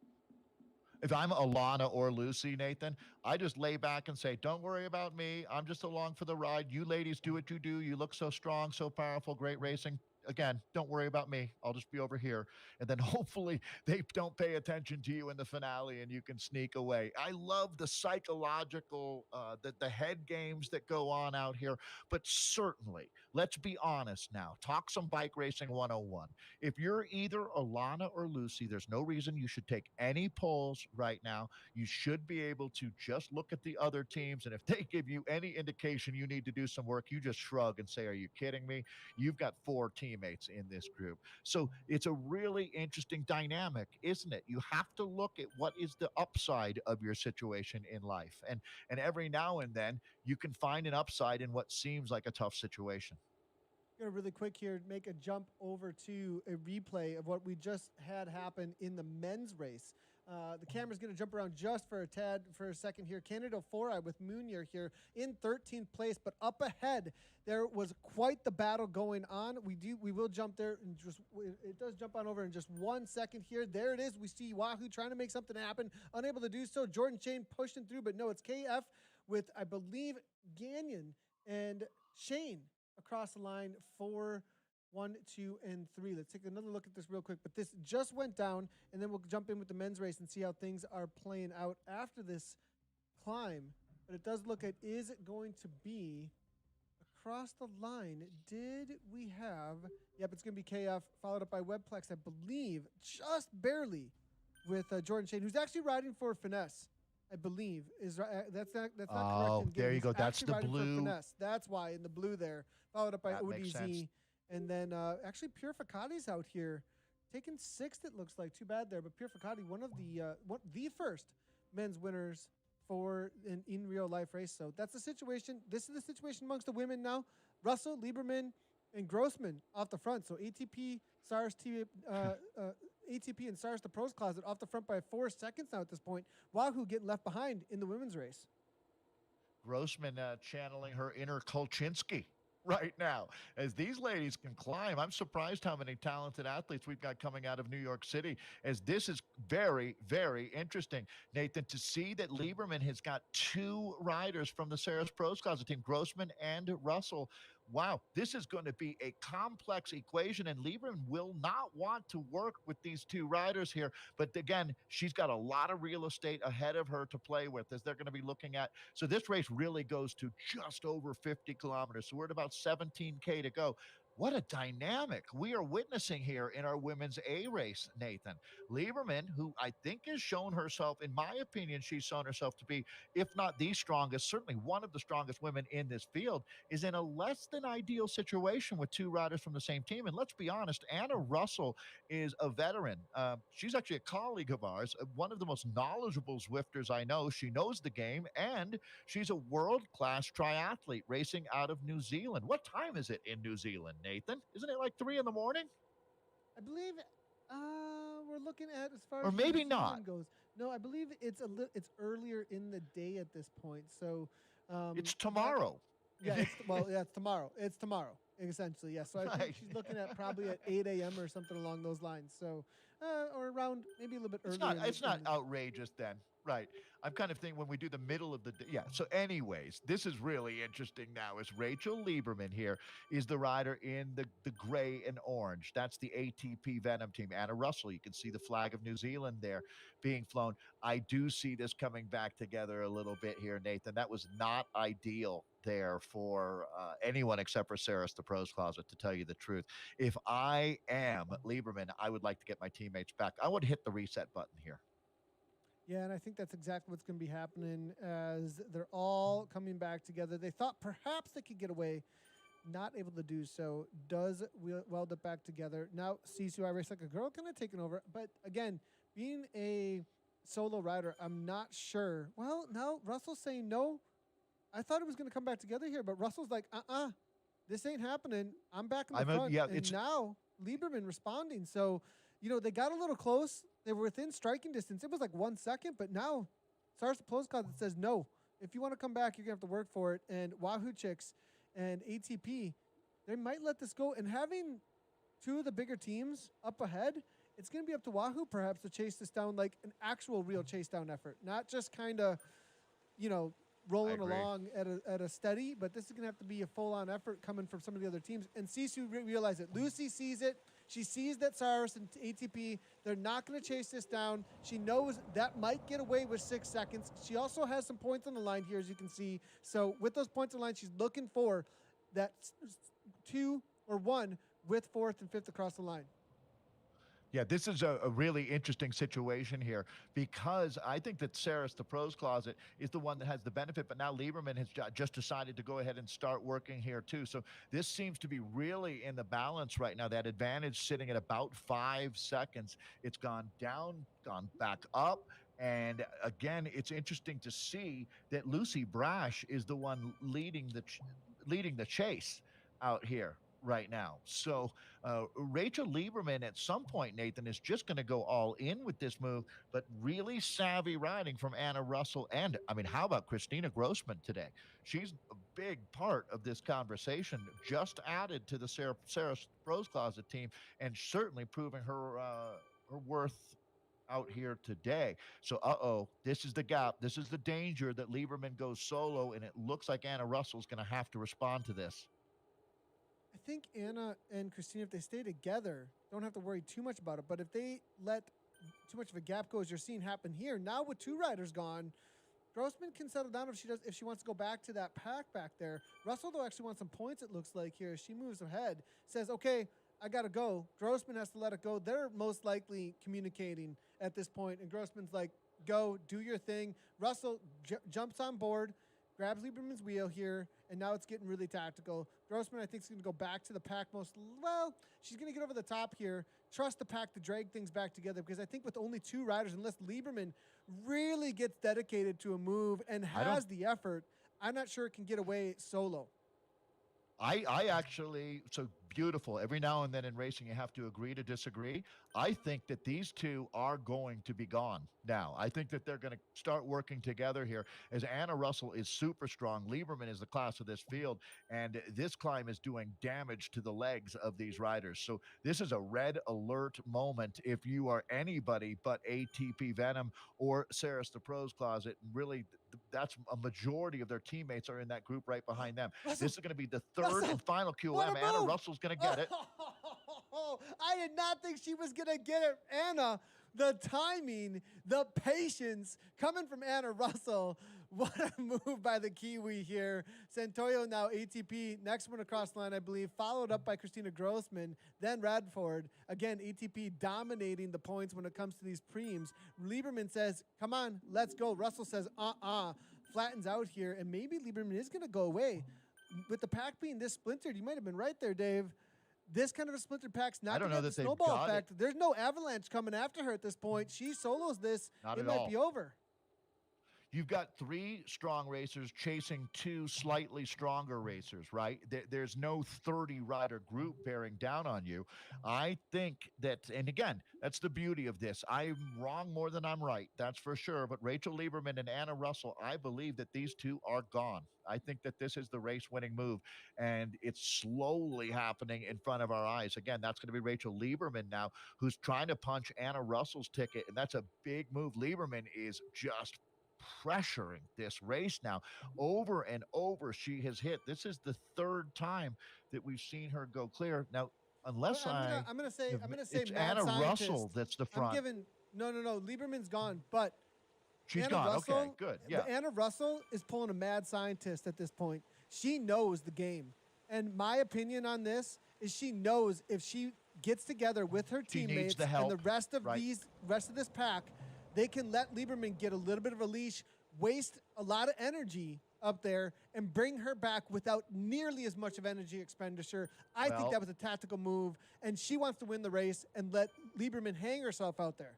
If I'm Alana or Lucy, Nathan, I just lay back and say, don't worry about me. I'm just along for the ride. You ladies do what you do. You look so strong, so powerful, great racing. Again, don't worry about me. I'll just be over here. And then hopefully they don't pay attention to you in the finale and you can sneak away. I love the psychological, the head games that go on out here. But certainly, let's be honest now. Talk some bike racing 101. If you're either Alana or Lucy, there's no reason you should take any polls right now. You should be able to just look at the other teams. And if they give you any indication you need to do some work, you just shrug and say, are you kidding me? You've got 4 teammates in this group. So it's a really interesting dynamic, isn't it? You have to look at what is the upside of your situation in life. And every now and then you can find an upside in what seems like a tough situation. Going to really quick here make a jump over to a replay of what we just had happen in the men's race. The camera's going to jump around just for a second here. Canada 4i with Moonier here in 13th place, but up ahead there was quite the battle going on. We will jump there and it does jump on over in just 1 second here. There it is. We see Wahoo trying to make something happen, unable to do so. Jordan Shane pushing through, but no, it's KF with, I believe, Gagnon and Shane across the line for 1, 2, and 3. Let's take another look at this real quick. But this just went down, and then we'll jump in with the men's race and see how things are playing out after this climb. But it does look like it is going to be across the line. Did we have? Yep, it's going to be KF, followed up by Webplex, I believe, just barely with Jordan Shane, who's actually riding for Finesse. I believe is that's not correct. Oh, there you go. That's the blue. That's why in the blue there, followed up by ODZ, and then actually Pure Facati's out here, taking 6th. It looks like, too bad there, but Pure Facati, one of the first men's winners for an in real life race. So that's the situation. This is the situation amongst the women now. Russell, Lieberman, and Grossman off the front. So ATP, SARS, ATP and SARS, the Pros Closet, off the front by 4 seconds now at this point. Wahoo getting left behind in the women's race. Grossman channeling her inner Kolchinski right now. As these ladies can climb, I'm surprised how many talented athletes we've got coming out of New York City, as this is very, very interesting. Nathan, to see that Lieberman has got two riders from the Sarah's Pros Closet team, Grossman and Russell. Wow, this is going to be a complex equation, and Lieberman will not want to work with these two riders here. But again, she's got a lot of real estate ahead of her to play with as they're going to be looking at. So this race really goes to just over 50 kilometers. So we're at about 17K to go. What a dynamic we are witnessing here in our women's A race, Nathan. Lieberman, who I think has shown herself, in my opinion, she's shown herself to be, if not the strongest, certainly one of the strongest women in this field, is in a less than ideal situation with two riders from the same team. And let's be honest, Anna Russell is a veteran. She's actually a colleague of ours, one of the most knowledgeable Zwifters I know. She knows the game, and she's a world-class triathlete racing out of New Zealand. What time is it in New Zealand, Nathan? Isn't it like 3 in the morning? I believe we're looking at, as far Or as maybe New not. Zealand goes. No, I believe it's it's earlier in the day at this point. So It's tomorrow. Yeah, it's tomorrow. It's tomorrow, essentially. Yeah. So I think Right. she's looking at probably at 8 a.m. or something along those lines. So, or around maybe a little bit earlier. It's not outrageous then. Right. I'm kind of thinking when we do the middle of the day. Yeah. So, anyways, this is really interesting now. Is Rachel Lieberman here is the rider in the gray and orange. That's the ATP Venom team. Anna Russell, you can see the flag of New Zealand there being flown. I do see this coming back together a little bit here, Nathan. That was not ideal there for anyone except for Sarah's the Pros Closet, to tell you the truth. If I am Lieberman, I would like to get my teammates back. I would hit the reset button here. Yeah, and I think that's exactly what's going to be happening as they're all coming back together. They thought perhaps they could get away, not able to do so. Does weld it back together. Now, Sisu, I race like a girl, kind of taking over. But again, being a solo rider, I'm not sure. Well, now Russell's saying no. I thought it was going to come back together here, but Russell's like, this ain't happening. I'm back in the front. And now Lieberman responding. So, they got a little close. They were within striking distance. It was like 1 second, but now Sarah's the Pros Closet says no. If you want to come back, you're going to have to work for it. And Wahoo Chicks and ATP, they might let this go. And having two of the bigger teams up ahead, it's going to be up to Wahoo perhaps to chase this down like an actual real chase down effort, not just kind of, rolling along at a steady, but this is going to have to be a full-on effort coming from some of the other teams. And Sisu realized it. Lucy sees it. She sees that Cyrus and ATP, they're not going to chase this down. She knows that might get away with 6 seconds. She also has some points on the line here, as you can see. So with those points on the line, she's looking for that 2 or 1 with 4th and 5th across the line. Yeah, this is a really interesting situation here, because I think that Sarah's the Pros Closet is the one that has the benefit, but now Lieberman has just decided to go ahead and start working here too. So this seems to be really in the balance right now. That advantage sitting at about 5 seconds. It's gone down, gone back up. And again, it's interesting to see that Lucy Brash is the one leading the chase out here right now. So Rachel Lieberman at some point, Nathan, is just going to go all in with this move, but really savvy riding from Anna Russell. And I mean, how about Christina Grossman today? She's a big part of this conversation, just added to the Sarah's Pros Closet team, and certainly proving her worth out here today. So, this is the gap. This is the danger that Lieberman goes solo, and it looks like Anna Russell's going to have to respond to this. I think Anna and Christina, if they stay together, don't have to worry too much about it. But if they let too much of a gap go, as you're seeing happen here, now with 2 riders gone, Grossman can settle down if she wants to go back to that pack back there. Russell, though, actually wants some points, it looks like here. She moves ahead, says, okay, I got to go. Grossman has to let it go. They're most likely communicating at this point, and Grossman's like, go, do your thing. Russell jumps on board, grabs Lieberman's wheel here, and now it's getting really tactical. Grossman, I think, is going to go back to the pack she's going to get over the top here, trust the pack to drag things back together, because I think with only 2 riders, unless Lieberman really gets dedicated to a move and has the effort, I'm not sure it can get away solo. I actually, so beautiful. Every now and then in racing, you have to agree to disagree. I think that these two are going to be gone now. I think that they're going to start working together here as Anna Russell is super strong. Lieberman is the class of this field, and this climb is doing damage to the legs of these riders. So this is a red alert moment if you are anybody but ATP Venom or Saris the Pros Closet. Really, that's a majority of their teammates are in that group right behind them. Russell, This is going to be the third Russell, and final what a QM. Anna move! Russell's going to get it. I did not think she was going to get it. Anna, the timing, the patience coming from Anna Russell. What a move by the Kiwi here. Santoyo now ATP. Next one across the line, I believe. Followed up by Christina Grossman. Then Radford. Again, ATP dominating the points when it comes to these preems. Lieberman says, come on, let's go. Russell says, flattens out here. And maybe Lieberman is going to go away. With the pack being this splintered, you might have been right there, Dave. This kind of a splintered pack's not going to have the snowball effect. There's no avalanche coming after her at this point. She solos this. It might be over. You've got three strong racers chasing two slightly stronger racers, right? There's no 30-rider group bearing down on you. I think that, and again, that's the beauty of this. I'm wrong more than I'm right, that's for sure. But Rachel Lieberman and Anna Russell, I believe that these two are gone. I think that this is the race-winning move, and it's slowly happening in front of our eyes. Again, that's going to be Rachel Lieberman now, who's trying to punch Anna Russell's ticket, and that's a big move. Lieberman is just pressuring this race now. Over and over she has hit. This is the third time that we've seen her go clear. Now, unless I'm gonna say it's Anna Russell that's the front. No. Lieberman's gone, but she's Anna gone. Russell, okay, good. Yeah. Anna Russell is pulling a mad scientist at this point. She knows the game. And my opinion on this is she knows if she gets together with her teammates and the rest of this pack, they can let Lieberman get a little bit of a leash, waste a lot of energy up there, and bring her back without nearly as much of energy expenditure. I think that was a tactical move, and she wants to win the race and let Lieberman hang herself out there.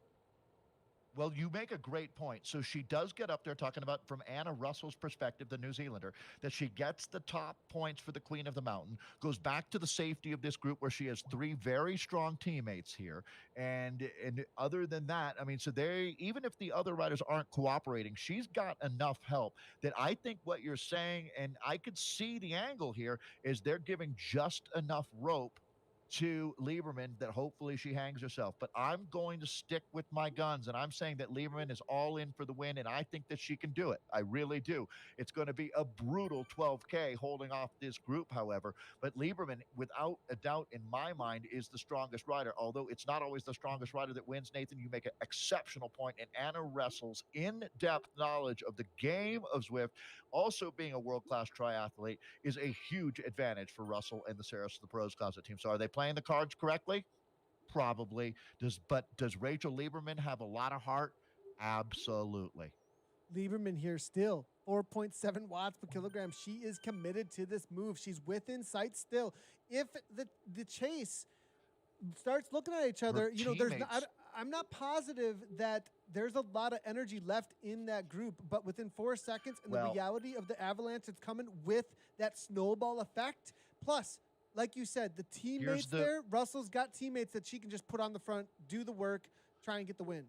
Well, you make a great point. So she does get up there talking about, from Anna Russell's perspective, the New Zealander, that she gets the top points for the Queen of the Mountain, goes back to the safety of this group where she has three very strong teammates here. And other than that, I mean, so they, even if the other riders aren't cooperating, she's got enough help that I think what you're saying, and I could see the angle here, is they're giving just enough rope to Lieberman that hopefully she hangs herself. But I'm going to stick with my guns, and I'm saying that Lieberman is all in for the win, and I think that she can do it. I really do. It's going to be a brutal 12K holding off this group, however. But Lieberman, without a doubt in my mind, is the strongest rider. Although it's not always the strongest rider that wins, Nathan, you make an exceptional point. And Anna Russell's in-depth knowledge of the game of Zwift, also being a world-class triathlete, is a huge advantage for Russell and the Saris the Pros Closet team. So are they playing the cards correctly? Probably. Does Rachel Lieberman have a lot of heart? Absolutely. Lieberman here still 4.7 watts per kilogram. She is committed to this move. She's within sight still. If the chase starts looking at each other, I'm not positive that there's a lot of energy left in that group, but within 4 seconds, and the reality of the avalanche that's coming with that snowball effect, plus, like you said, the teammates there, Russell's got teammates that she can just put on the front, do the work, try and get the win.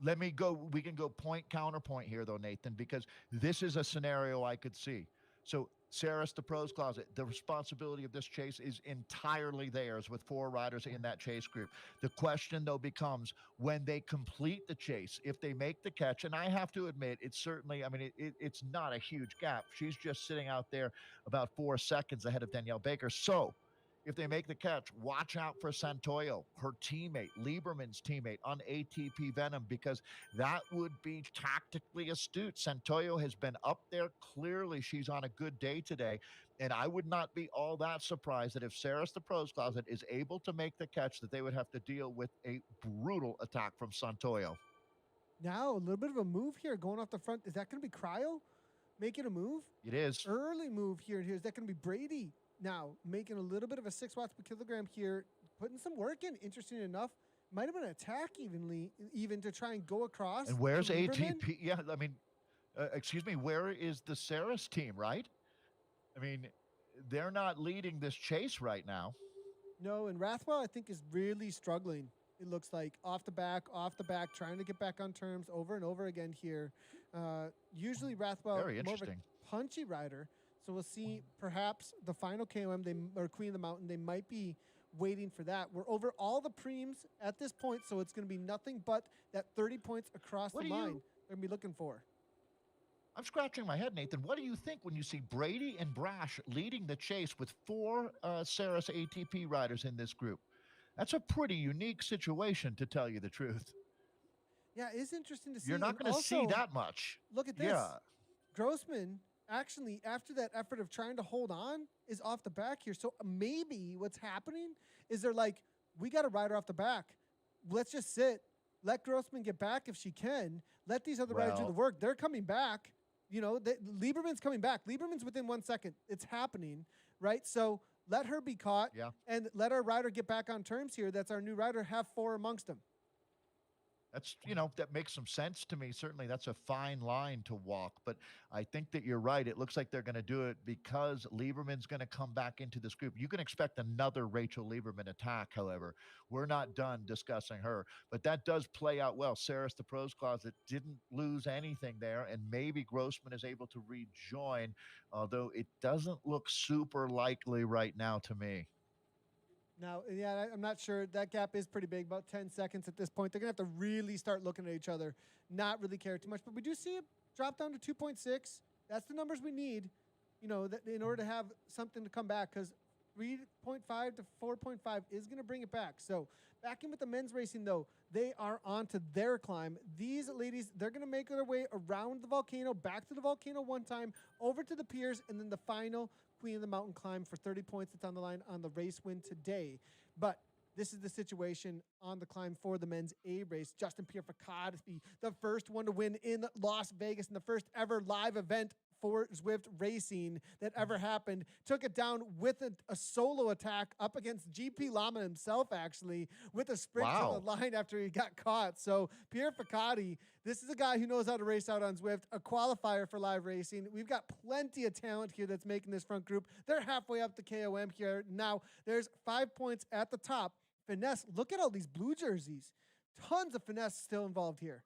We can go point counterpoint here, though, Nathan, because this is a scenario I could see. So Saris the Pros Closet, the responsibility of this chase is entirely theirs with 4 riders in that chase group. The question, though, becomes when they complete the chase, if they make the catch, and I have to admit, it's certainly, I mean, it's not a huge gap. She's just sitting out there about 4 seconds ahead of Danielle Baker. So if they make the catch, watch out for Santoyo, her teammate, Lieberman's teammate on ATP Venom, because that would be tactically astute. Santoyo has been up there. Clearly, she's on a good day today. And I would not be all that surprised that if Saris the Pros Closet is able to make the catch, that they would have to deal with a brutal attack from Santoyo. Now, a little bit of a move here going off the front. Is that going to be Cryo making a move? It is. Early move here. Is that going to be Brady? Now, making a little bit of a 6 watts per kilogram here, putting some work in, interesting enough. Might have been an attack even to try and go across. And where's ATP? Yeah, I mean, excuse me, where is the Saris team, right? I mean, they're not leading this chase right now. No, and Rathwell, I think, is really struggling. It looks like off the back, trying to get back on terms over and over again here. Usually Rathwell, Very more of a interesting. punchy rider. So we'll see perhaps the final KOM, or Queen of the Mountain. They might be waiting for that. We're over all the preems at this point, so it's going to be nothing but that 30 points across the line they're going to be looking for. I'm scratching my head, Nathan. What do you think when you see Brady and Brash leading the chase with 4 Saris ATP riders in this group? That's a pretty unique situation, to tell you the truth. Yeah, it's interesting to see. You're not going to see that much. Look at this. Yeah. Grossman, actually, after that effort of trying to hold on, is off the back here. So maybe what's happening is they're like, we got a rider off the back. Let's just sit. Let Grossman get back if she can. Let these other riders do the work. They're coming back. You know, Lieberman's coming back. Lieberman's within 1 second. It's happening, right? So let her be caught and let our rider get back on terms here. That's our new rider. Have 4 amongst them. That's, that makes some sense to me. Certainly that's a fine line to walk, but I think that you're right. It looks like they're going to do it because Lieberman's going to come back into this group. You can expect another Rachel Lieberman attack, however. We're not done discussing her, but that does play out well. Saris, the pros closet, didn't lose anything there, and maybe Grossman is able to rejoin, although it doesn't look super likely right now to me. Now, yeah, I'm not sure. That gap is pretty big, about 10 seconds at this point. They're going to have to really start looking at each other, not really care too much. But we do see it drop down to 2.6. That's the numbers we need, in order to have something to come back, because 3.5 to 4.5 is going to bring it back. So back in with the men's racing, though, they are on to their climb. These ladies, they're going to make their way around the volcano, back to the volcano one time, over to the piers, and then the final Queen of the Mountain climb for 30 points that's on the line on the race win today. But this is the situation on the climb for the men's A race. Justin Pierre-Facade, the first one to win in Las Vegas in the first ever live event for Zwift racing that ever happened. Took it down with a solo attack up against GP Lama himself, actually, with a sprint to the line after he got caught. So Pierre-Facade, this is a guy who knows how to race out on Zwift, a qualifier for live racing. We've got plenty of talent here that's making this front group. They're halfway up the KOM here. Now, there's 5 points at the top. Finesse, look at all these blue jerseys. Tons of finesse still involved here.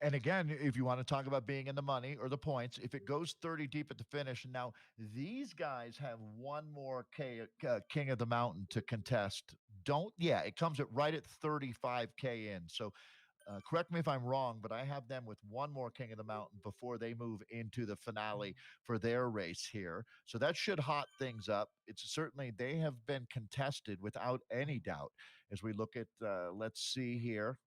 And again, if you want to talk about being in the money or the points, if it goes 30 deep at the finish, and now these guys have one more King of the Mountain to contest. It comes right at 35K in. So correct me if I'm wrong, but I have them with one more King of the Mountain before they move into the finale for their race here. So that should hot things up. It's certainly, they have been contested without any doubt. As we look at, let's see here.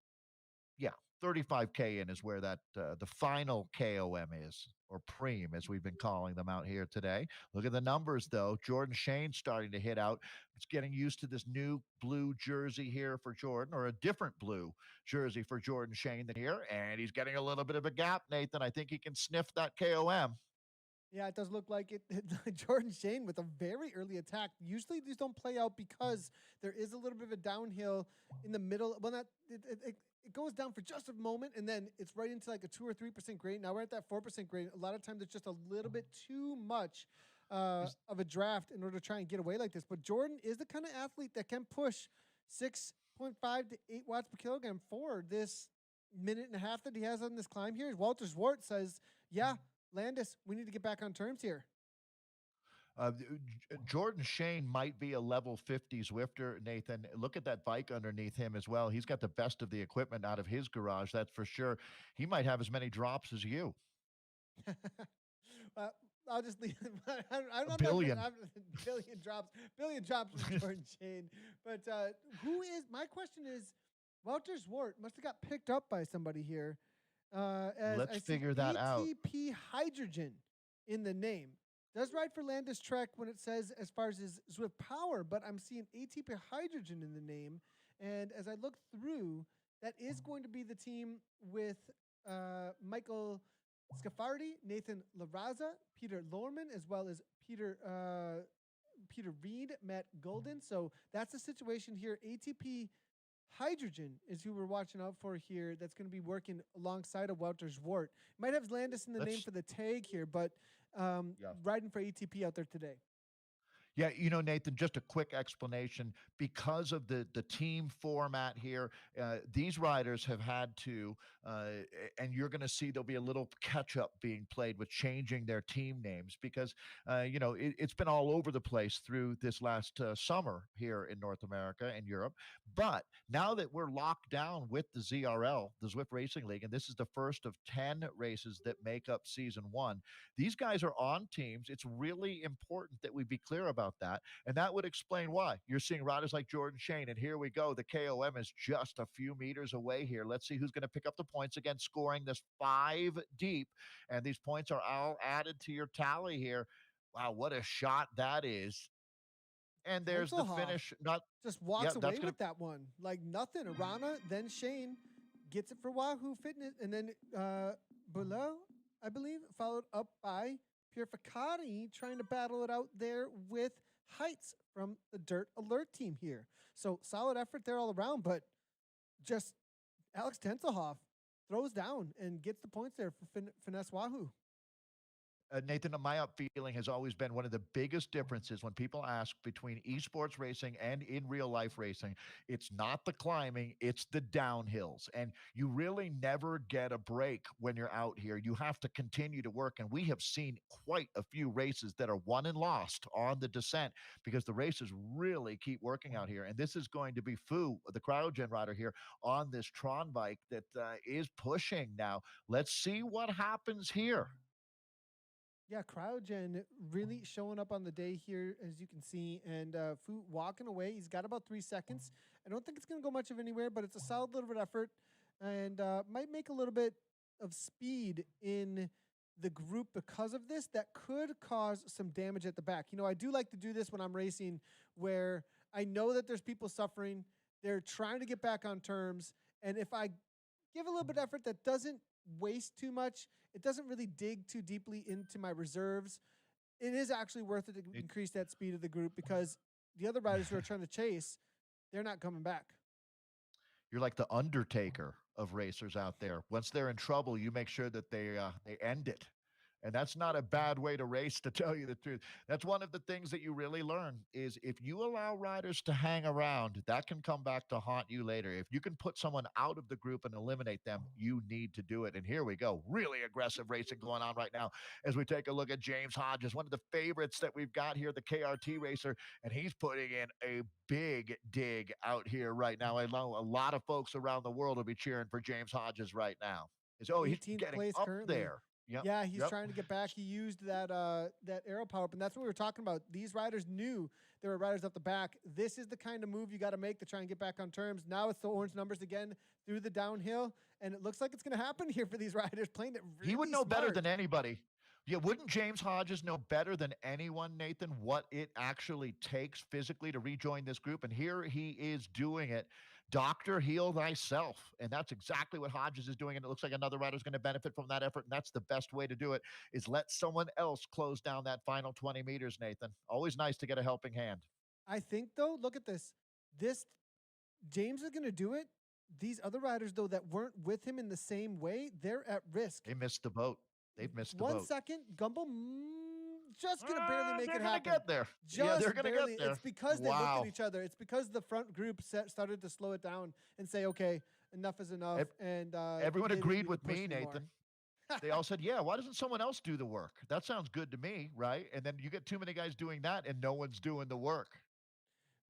Yeah, 35K in is where that the final KOM is, or preem, as we've been calling them out here today. Look at the numbers, though. Jordan Shane starting to hit out. It's getting used to this new blue jersey here for Jordan, or a different blue jersey for Jordan Shane than here, and he's getting a little bit of a gap, Nathan. I think he can sniff that KOM. Yeah, it does look like it. Jordan Shane with a very early attack. Usually these don't play out because there is a little bit of a downhill in the middle. Well, it goes down for just a moment, and then it's right into like a 2 or 3% grade. Now we're at that 4% grade. A lot of times it's just a little bit too much of a draft in order to try and get away like this. But Jordan is the kind of athlete that can push 6.5 to 8 watts per kilogram for this minute and a half that he has on this climb here. Walter Zwart says, yeah, Landis, we need to get back on terms here. Jordan Shane might be a level 50 Zwifter, Nathan. Look at that bike underneath him as well. He's got the best of the equipment out of his garage, that's for sure. He might have as many drops as you. I'll just leave. I don't billion. know. Billion drops with Jordan Shane. But my question is, Walter Zwart must have got picked up by somebody here. Let's figure that out. ATP Hydrogen in the name. Does ride for Landis Trek when it says as far as his Zwift power, but I'm seeing ATP Hydrogen in the name. And as I look through, that is going to be the team with Michael Scafardi, Nathan LaRaza, Peter Lorman, as well as Peter Reed, Matt Golden. So that's the situation here. ATP Hydrogen is who we're watching out for here. That's going to be working alongside of Walter Zwart. Might have Landis in the name for the tag here, but Yeah. riding for ATP out there today. Yeah, you know, Nathan, just a quick explanation. Because of the team format here, these riders have had to, and you're going to see there'll be a little catch up being played with changing their team names because, you know, it's been all over the place through this last summer here in North America and Europe. But now that we're locked down with the ZRL, the Zwift Racing League, and this is the first of 10 races that make up season one, these guys are on teams. It's really important that we be clear about that. And that would explain why you're seeing riders like Jordan Shane. And here we go. The KOM is just a few meters away here. Let's see who's going to pick up the points again, scoring this 5 deep. And these points are all added to your tally here. Wow, what a shot that is. And there's the Tenselhoff finish. Not just walks yeah, that's away gonna with that one like nothing. Arana, then Shane gets it for Wahoo Fitness, and then below, I believe, followed up by Purificati trying to battle it out there with Heights from the Dirt Alert team here. So solid effort there all around, but just Alex Tenselhoff throws down and gets the points there for Finesse Wahoo. Nathan, my up feeling has always been one of the biggest differences when people ask between esports racing and in real life racing. It's not the climbing, it's the downhills. And you really never get a break when you're out here. You have to continue to work. And we have seen quite a few races that are won and lost on the descent because the races really keep working out here. And this is going to be Fu, the cryogen rider here, on this Tron bike that is pushing now. Let's see what happens here. Yeah, Cryogen really showing up on the day here, as you can see, and Fu walking away. He's got about 3 seconds. I don't think it's going to go much of anywhere, but it's a solid little bit of effort and might make a little bit of speed in the group because of this. That could cause some damage at the back. You know, I do like to do this when I'm racing where I know that there's people suffering. They're trying to get back on terms. And if I give a little bit of effort that doesn't waste too much, it doesn't really dig too deeply into my reserves, it is actually worth it to increase that speed of the group because the other riders who are trying to chase, they're not coming back. You're like the Undertaker of racers out there. Once they're in trouble, you make sure that they end it. And that's not a bad way to race, to tell you the truth. That's one of the things that you really learn is if you allow riders to hang around, that can come back to haunt you later. If you can put someone out of the group and eliminate them, you need to do it. And here we go. Really aggressive racing going on right now as we take a look at James Hodges, one of the favorites that we've got here, the KRT racer, and he's putting in a big dig out here right now. I know a lot of folks around the world will be cheering for James Hodges right now. He's 18th getting place up currently. there. Yep. Yeah, he's trying to get back. He used that arrow power up, and that's what we were talking about. These riders knew there were riders up the back. This is the kind of move you got to make to try and get back on terms. Now it's the orange numbers again through the downhill, and it looks like it's going to happen here for these riders playing it really He would know smart. better than anybody. Yeah, wouldn't James Hodges know better than anyone, Nathan, what it actually takes physically to rejoin this group? And here he is doing it. Doctor, heal thyself. And that's exactly what Hodges is doing. And it looks like another rider is going to benefit from that effort. And that's the best way to do it, is let someone else close down that final 20 meters, Nathan. Always nice to get a helping hand. I think, though, look at this. James is going to do it. These other riders, though, that weren't with him in the same way, they're at risk. They missed the boat. They've missed the boat. 1 second, Gumbo just going to barely make it happen. They're going to get there. They're going to get there. It's because they looked at each other. It's because the front group started to slow it down and say, okay, enough is enough. And everyone agreed with me, Nathan. They all said, yeah, why doesn't someone else do the work? That sounds good to me, right? And then you get too many guys doing that and no one's doing the work.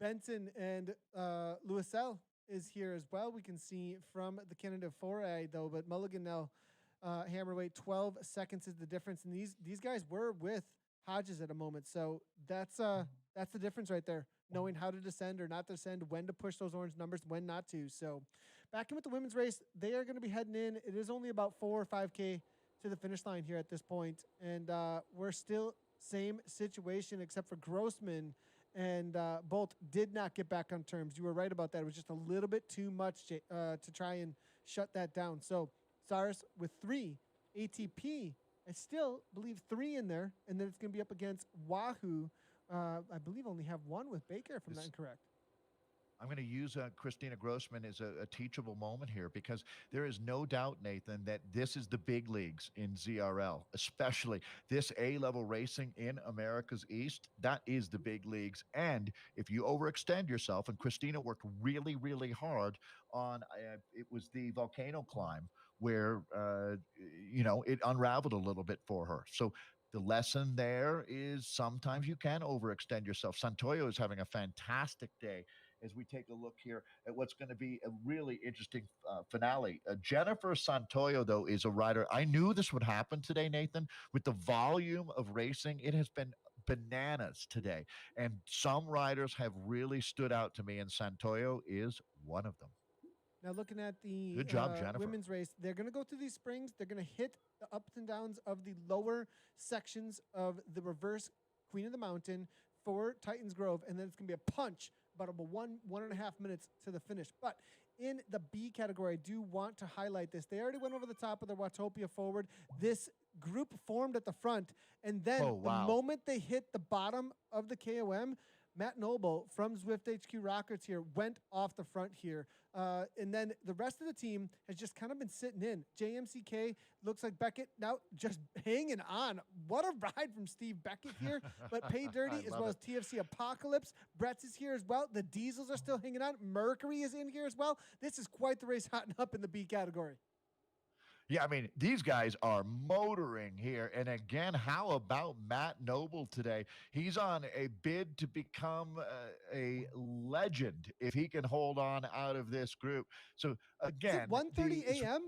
Benson and Louisel is here as well. We can see from the Canada 4A, though, but Mulligan now hammerweight 12 seconds is the difference. And these guys were with Hodges at a moment. So that's the difference right there, knowing how to descend or not descend, when to push those orange numbers, when not to. So back in with the women's race, they are going to be heading in. It is only about 4 or 5K to the finish line here at this point. And we're still same situation except for Grossman and Bolt did not get back on terms. You were right about that. It was just a little bit too much to try and shut that down. So Cyrus with 3, ATP, I still believe 3 in there, and then it's going to be up against Wahoo. I believe only have 1 with Baker, if I'm not incorrect. I'm going to use Christina Grossman as a teachable moment here because there is no doubt, Nathan, that this is the big leagues in ZRL, especially this A-level racing in America's East. That is the big leagues. And if you overextend yourself, and Christina worked really, really hard on, it was the volcano climb where, it unraveled a little bit for her. So the lesson there is sometimes you can overextend yourself. Santoyo is having a fantastic day as we take a look here at what's going to be a really interesting finale. Jennifer Santoyo, though, is a rider. I knew this would happen today, Nathan, with the volume of racing. It has been bananas today. And some riders have really stood out to me, and Santoyo is one of them. Now, looking at the Good job, Jennifer. women's race, they're going to go through these springs. They're going to hit the ups and downs of the lower sections of the reverse Queen of the Mountain for Titans Grove, and then it's going to be a punch about 1.5 minutes to the finish. But in the B category, I do want to highlight this. They already went over the top of their Watopia forward. This group formed at the front, and then the moment they hit the bottom of the KOM, Matt Noble from Zwift HQ Rockets here went off the front here. And then the rest of the team has just kind of been sitting in. JMCK looks like Beckett now just hanging on. What a ride from Steve Beckett here. But Pay Dirty as well as TFC Apocalypse. Brett's is here as well. The Diesels are still hanging on. Mercury is in here as well. This is quite the race hotting up in the B category. Yeah, I mean, these guys are motoring here. And again, how about Matt Noble today? He's on a bid to become a legend if he can hold on out of this group. So, again, 1:30 a.m.?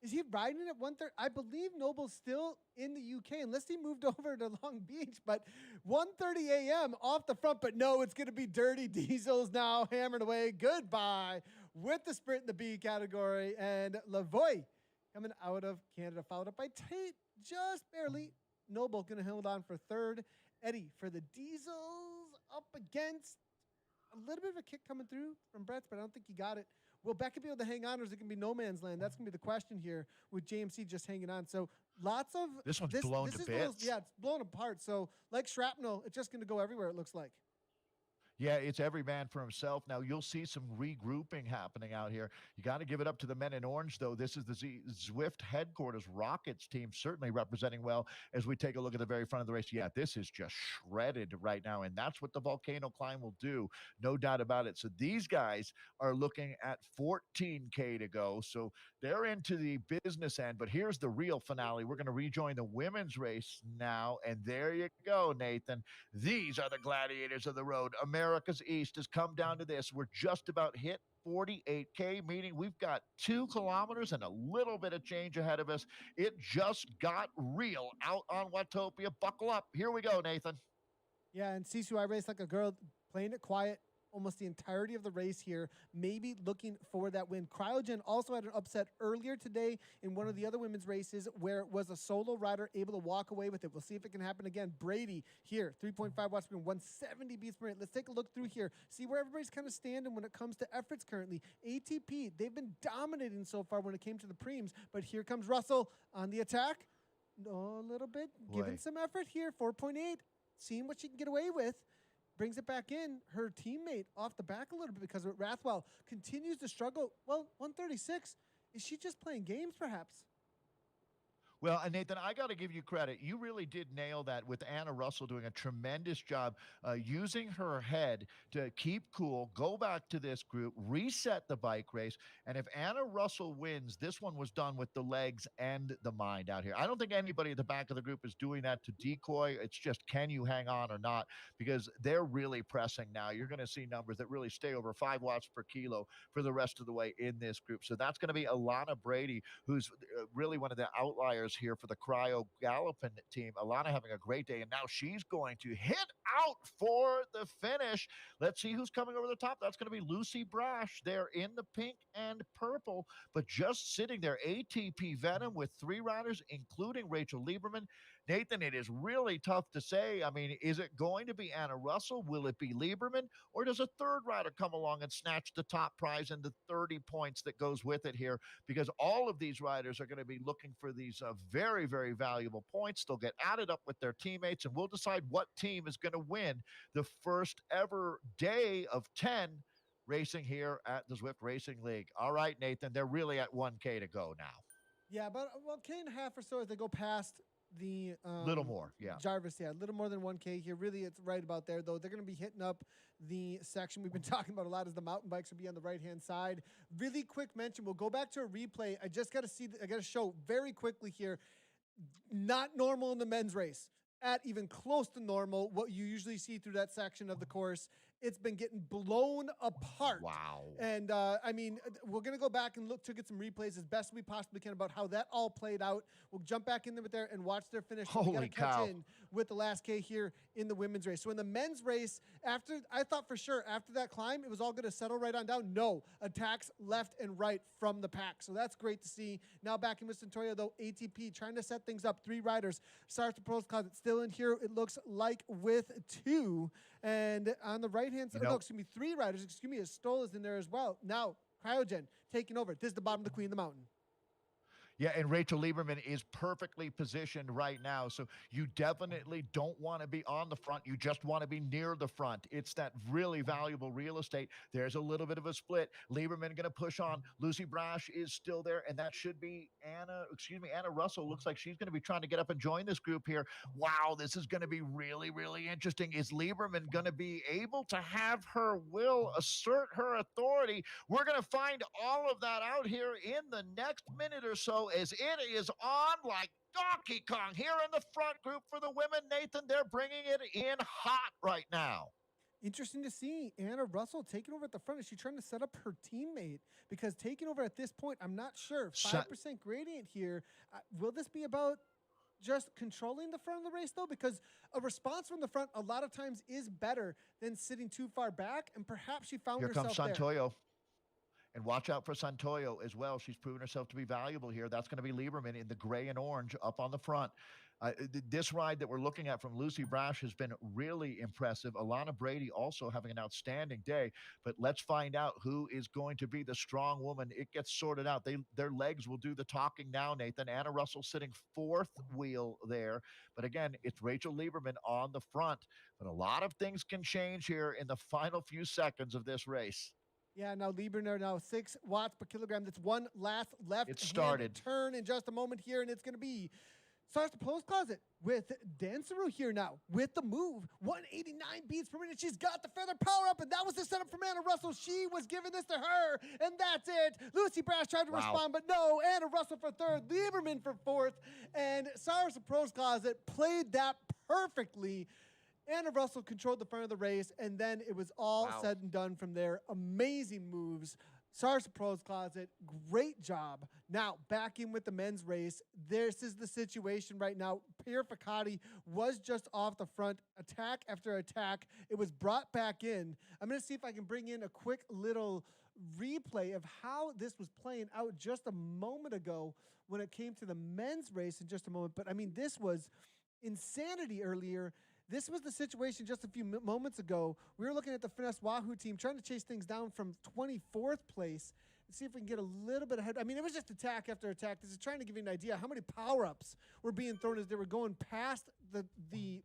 Is he riding at 1:30? I believe Noble's still in the UK, unless he moved over to Long Beach. But 1:30 a.m. off the front. But no, it's going to be Dirty Diesels now hammering away. Goodbye with the sprint in the B category. And Lavoie coming out of Canada, followed up by Tate, just barely. Noble going to hold on for third. Eddie for the Diesels up against a little bit of a kick coming through from Brett's, but I don't think he got it. Will Beckett be able to hang on, or is it going to be no man's land? That's going to be the question here with JMC just hanging on. So lots of... This one's blown to bits. Yeah, it's blown apart. So like shrapnel, it's just going to go everywhere, it looks like. Yeah, it's every man for himself. Now, you'll see some regrouping happening out here. You got to give it up to the men in orange, though. This is the Zwift headquarters Rockets team, certainly representing well as we take a look at the very front of the race. Yeah, this is just shredded right now, and that's what the volcano climb will do, no doubt about it. So these guys are looking at 14K to go, so they're into the business end. But here's the real finale. We're going to rejoin the women's race now, and there you go, Nathan. These are the gladiators of the road. America's East has come down to this. We're just about hit 48K, meaning we've got 2 kilometers and a little bit of change ahead of us. It just got real out on Watopia. Buckle up. Here we go, Nathan. Yeah, and Sisu, I raced like a girl, playing it quiet almost the entirety of the race here, maybe looking for that win. Cryogen also had an upset earlier today in one of the other women's races where it was a solo rider able to walk away with it. We'll see if it can happen again. Brady here, 3.5 watts per 170 beats per minute. Let's take a look through here, see where everybody's kind of standing when it comes to efforts currently. ATP, they've been dominating so far when it came to the preems, but here comes Russell on the attack. A little bit, giving some effort here, 4.8, seeing what she can get away with. Brings it back in. Her teammate off the back a little bit because Rathwell continues to struggle. Well, 136. Is she just playing games, perhaps? Well, Nathan, I got to give you credit. You really did nail that with Anna Russell doing a tremendous job using her head to keep cool, go back to this group, reset the bike race. And if Anna Russell wins, this one was done with the legs and the mind out here. I don't think anybody at the back of the group is doing that to decoy. It's just, can you hang on or not? Because they're really pressing now. You're going to see numbers that really stay over 5 watts per kilo for the rest of the way in this group. So that's going to be Alana Brady, who's really one of the outliers here for the Cryo Gallopin team. Alana having a great day, and now she's going to hit out for the finish. Let's see who's coming over the top. That's going to be Lucy Brash there in the pink and purple, but just sitting there. ATP Venom with 3 riders, including Rachel Lieberman. Nathan, it is really tough to say. I mean, is it going to be Anna Russell? Will it be Lieberman? Or does a third rider come along and snatch the top prize and the 30 points that goes with it here? Because all of these riders are going to be looking for these very, very valuable points. They'll get added up with their teammates, and we'll decide what team is going to win the first ever day of 10 racing here at the Zwift Racing League. All right, Nathan, they're really at 1K to go now. Yeah, about K and a half or so as they go past the Little more, yeah. Jarvis. Yeah, a little more than 1K here. Really, it's right about there though. They're going to be hitting up the section we've been talking about a lot, as the mountain bikes will be on the right hand side. Really quick mention. We'll go back to a replay. I just got to see. I got to show very quickly here. Not normal in the men's race. At even close to normal, what you usually see through that section of the course. It's been getting blown apart. Wow. And I mean, we're going to go back and look to get some replays as best we possibly can about how that all played out. We'll jump back in there and watch their finish. We got to Holy catch cow. in with the last K here in the women's race. So in the men's race, I thought for sure after that climb, it was all going to settle right on down. No, attacks left and right from the pack. So that's great to see. Now back in with Centoria, though, ATP trying to set things up. 3 riders. Stars to Pros Closet still in here, it looks like, with 2. And on the right-hand side, no, excuse me, 3 riders. Excuse me, Stoll is in there as well. Now, Cryogen taking over. This is the bottom of the Queen of the Mountain. Yeah, and Rachel Lieberman is perfectly positioned right now. So you definitely don't want to be on the front. You just want to be near the front. It's that really valuable real estate. There's a little bit of a split. Lieberman going to push on. Lucy Brash is still there, and that should be Anna Russell. Looks like she's going to be trying to get up and join this group here. Wow, this is going to be really, really interesting. Is Lieberman going to be able to have her will, assert her authority? We're going to find all of that out here in the next minute or so, as it is on like Donkey Kong here in the front group for the women. Nathan, they're bringing it in hot right now. Interesting to see Anna Russell taking over at the front. Is she trying to set up her teammate? Because taking over at this point, I'm not sure. 5% gradient here. Will this be about just controlling the front of the race, though? Because a response from the front a lot of times is better than sitting too far back, and perhaps she found herself there. Here comes Santoyo. And watch out for Santoyo as well. She's proven herself to be valuable here. That's going to be Lieberman in the gray and orange up on the front. This ride that we're looking at from Lucy Brash has been really impressive. Alana Brady also having an outstanding day. But let's find out who is going to be the strong woman. It gets sorted out. Their legs will do the talking now, Nathan. Anna Russell sitting 4th wheel there. But again, it's Rachel Lieberman on the front. But a lot of things can change here in the final few seconds of this race. Yeah, now Lieberman now 6 watts per kilogram. That's one last left It started. turn in just a moment here, and it's going to be Stars to Pros Closet with Danceru here now with the move. 189 beats per minute. She's got the feather power up, and that was the setup from Anna Russell. She was giving this to her, and that's it. Lucy Brash tried to respond, but no. Anna Russell for 3rd, Lieberman for 4th, and Stars to Pros Closet played that perfectly. Anna Russell controlled the front of the race, and then it was all said and done from there. Amazing moves. Stars to Pros Closet, great job. Now, back in with the men's race. This is the situation right now. Pierre Ficati was just off the front, attack after attack. It was brought back in. I'm going to see if I can bring in a quick little replay of how this was playing out just a moment ago when it came to the men's race in just a moment. But, I mean, this was insanity earlier. This was the situation just a few moments ago. We were looking at the Finesse Wahoo team trying to chase things down from 24th place and see if we can get a little bit ahead. I mean, it was just attack after attack. This is trying to give you an idea how many power-ups were being thrown as they were going past the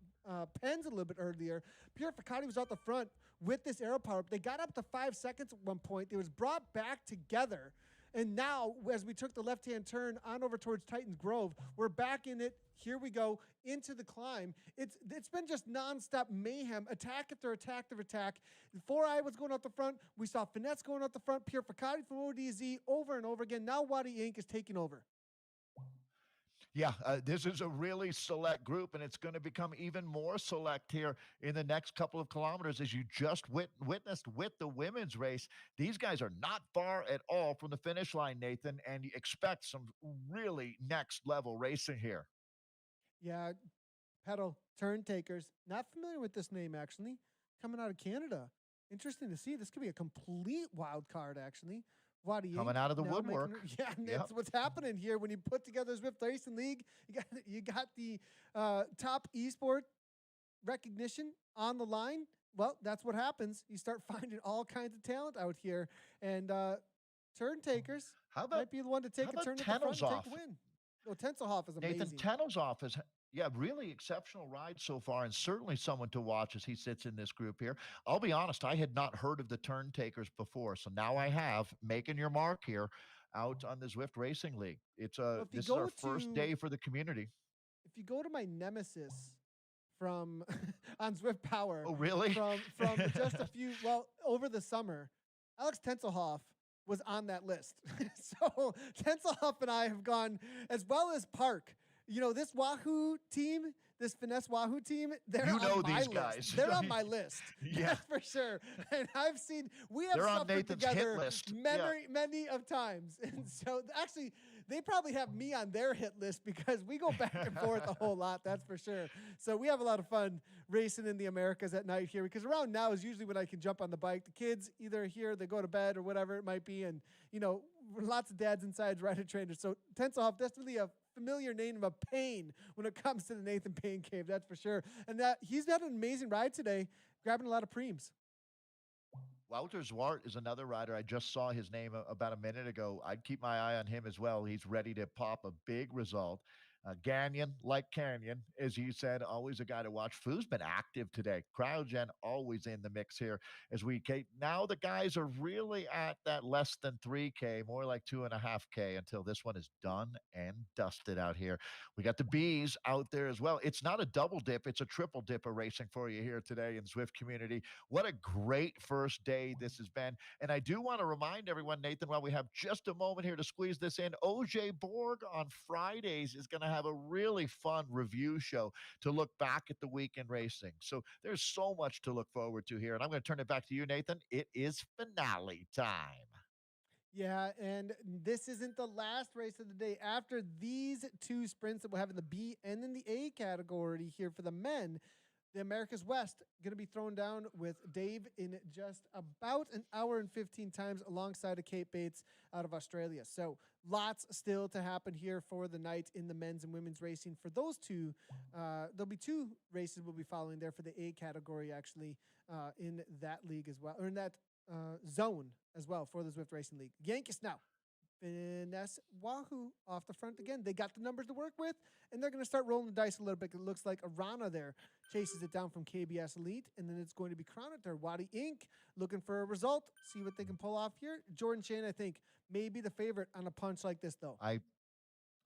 pens a little bit earlier. Pierre Ficati was out the front with this aero power-up. They got up to 5 seconds at one point. It was brought back together. And now, as we took the left-hand turn on over towards Titans Grove, we're back in it. Here we go into the climb. It's been just nonstop mayhem, attack after attack after attack. 4i was going out the front. We saw Finesse going out the front. Pierre Ficati from ODZ over and over again. Now Wadi Inc. is taking over. Yeah, this is a really select group, and it's going to become even more select here in the next couple of kilometers, as you just witnessed with the women's race. These guys are not far at all from the finish line, Nathan, and you expect some really next-level racing here. Yeah, pedal turn takers. Not familiar with this name, actually. Coming out of Canada. Interesting to see. This could be a complete wild card, actually. Coming out of the woodwork. That's what's happening here when you put together Zwift Racing League. You got the top esport recognition on the line. Well, that's what happens. You start finding all kinds of talent out here, and turn takers might be the one to take a turn at the front and take the win. Oh, Tenselhoff is amazing. Nathan Tenelzoff Yeah, really exceptional ride so far, and certainly someone to watch as he sits in this group here. I'll be honest, I had not heard of the turn takers before, so now I have. Making your mark here out on the Zwift Racing League. Well, This is our first day for the community. if you go to my nemesis from on Zwift Power Oh, really? from just a few over the summer, Alex Tenselhoff was on that list. So Tenselhoff and I have gone as well as Park. You know, this Wahoo team, this Finesse Wahoo team, they're You know on my these list. guys. They're on my list. Yeah. That's for sure. And I've seen we have They're on suffered Nathan's hit together list. many of times. And so actually they probably have me on their hit list because we go back and forth a whole lot, that's for sure. So we have a lot of fun racing in the Americas at night here because around now is usually when I can jump on the bike. The kids either here, they go to bed or whatever it might be. And, you know, lots of dads inside riding trainers. So Tenselhoff, definitely a familiar name of Payne when it comes to the Nathan Payne Cave, that's for sure. And he's had an amazing ride today, grabbing a lot of preems. Wouter Zwart is another rider. I just saw his name about a minute ago. I'd keep my eye on him as well. He's ready to pop a big result. Gagnon, like Canyon, as you said, always a guy to watch. Foo's been active today. Cryogen always in the mix here as we now the guys are really at that less than 3K, more like 2.5K until this one is done and dusted out here. We got the bees out there as well. It's not a double dip, it's a triple dip of racing for you here today in Zwift community. What a great first day this has been. And I do want to remind everyone, Nathan, while we have just a moment here to squeeze this in, OJ Borg on Fridays is going to have a really fun review show to look back at the weekend racing. So there's so much to look forward to here. And I'm going to turn it back to you, Nathan. It is finale time. Yeah, and this isn't the last race of the day. After these two sprints that we'll have in the B and in the A category here for the men, the America's West going to be thrown down with Dave in just about an hour and 15 times alongside of Kate Bates out of Australia. So lots still to happen here for the night in the men's and women's racing. For those two, there'll be two races we'll be following there for the A category, actually, in that league as well, or in that zone as well for the Zwift Racing League. Yankees now. Finesse Wahoo off the front again. They got the numbers to work with, and they're going to start rolling the dice a little bit. It looks like Arana there chases it down from KBS Elite, and then it's going to be Chronoter. Wadi Inc. looking for a result. See what they can pull off here. Jordan Shane, I think, may be the favorite on a punch like this, though.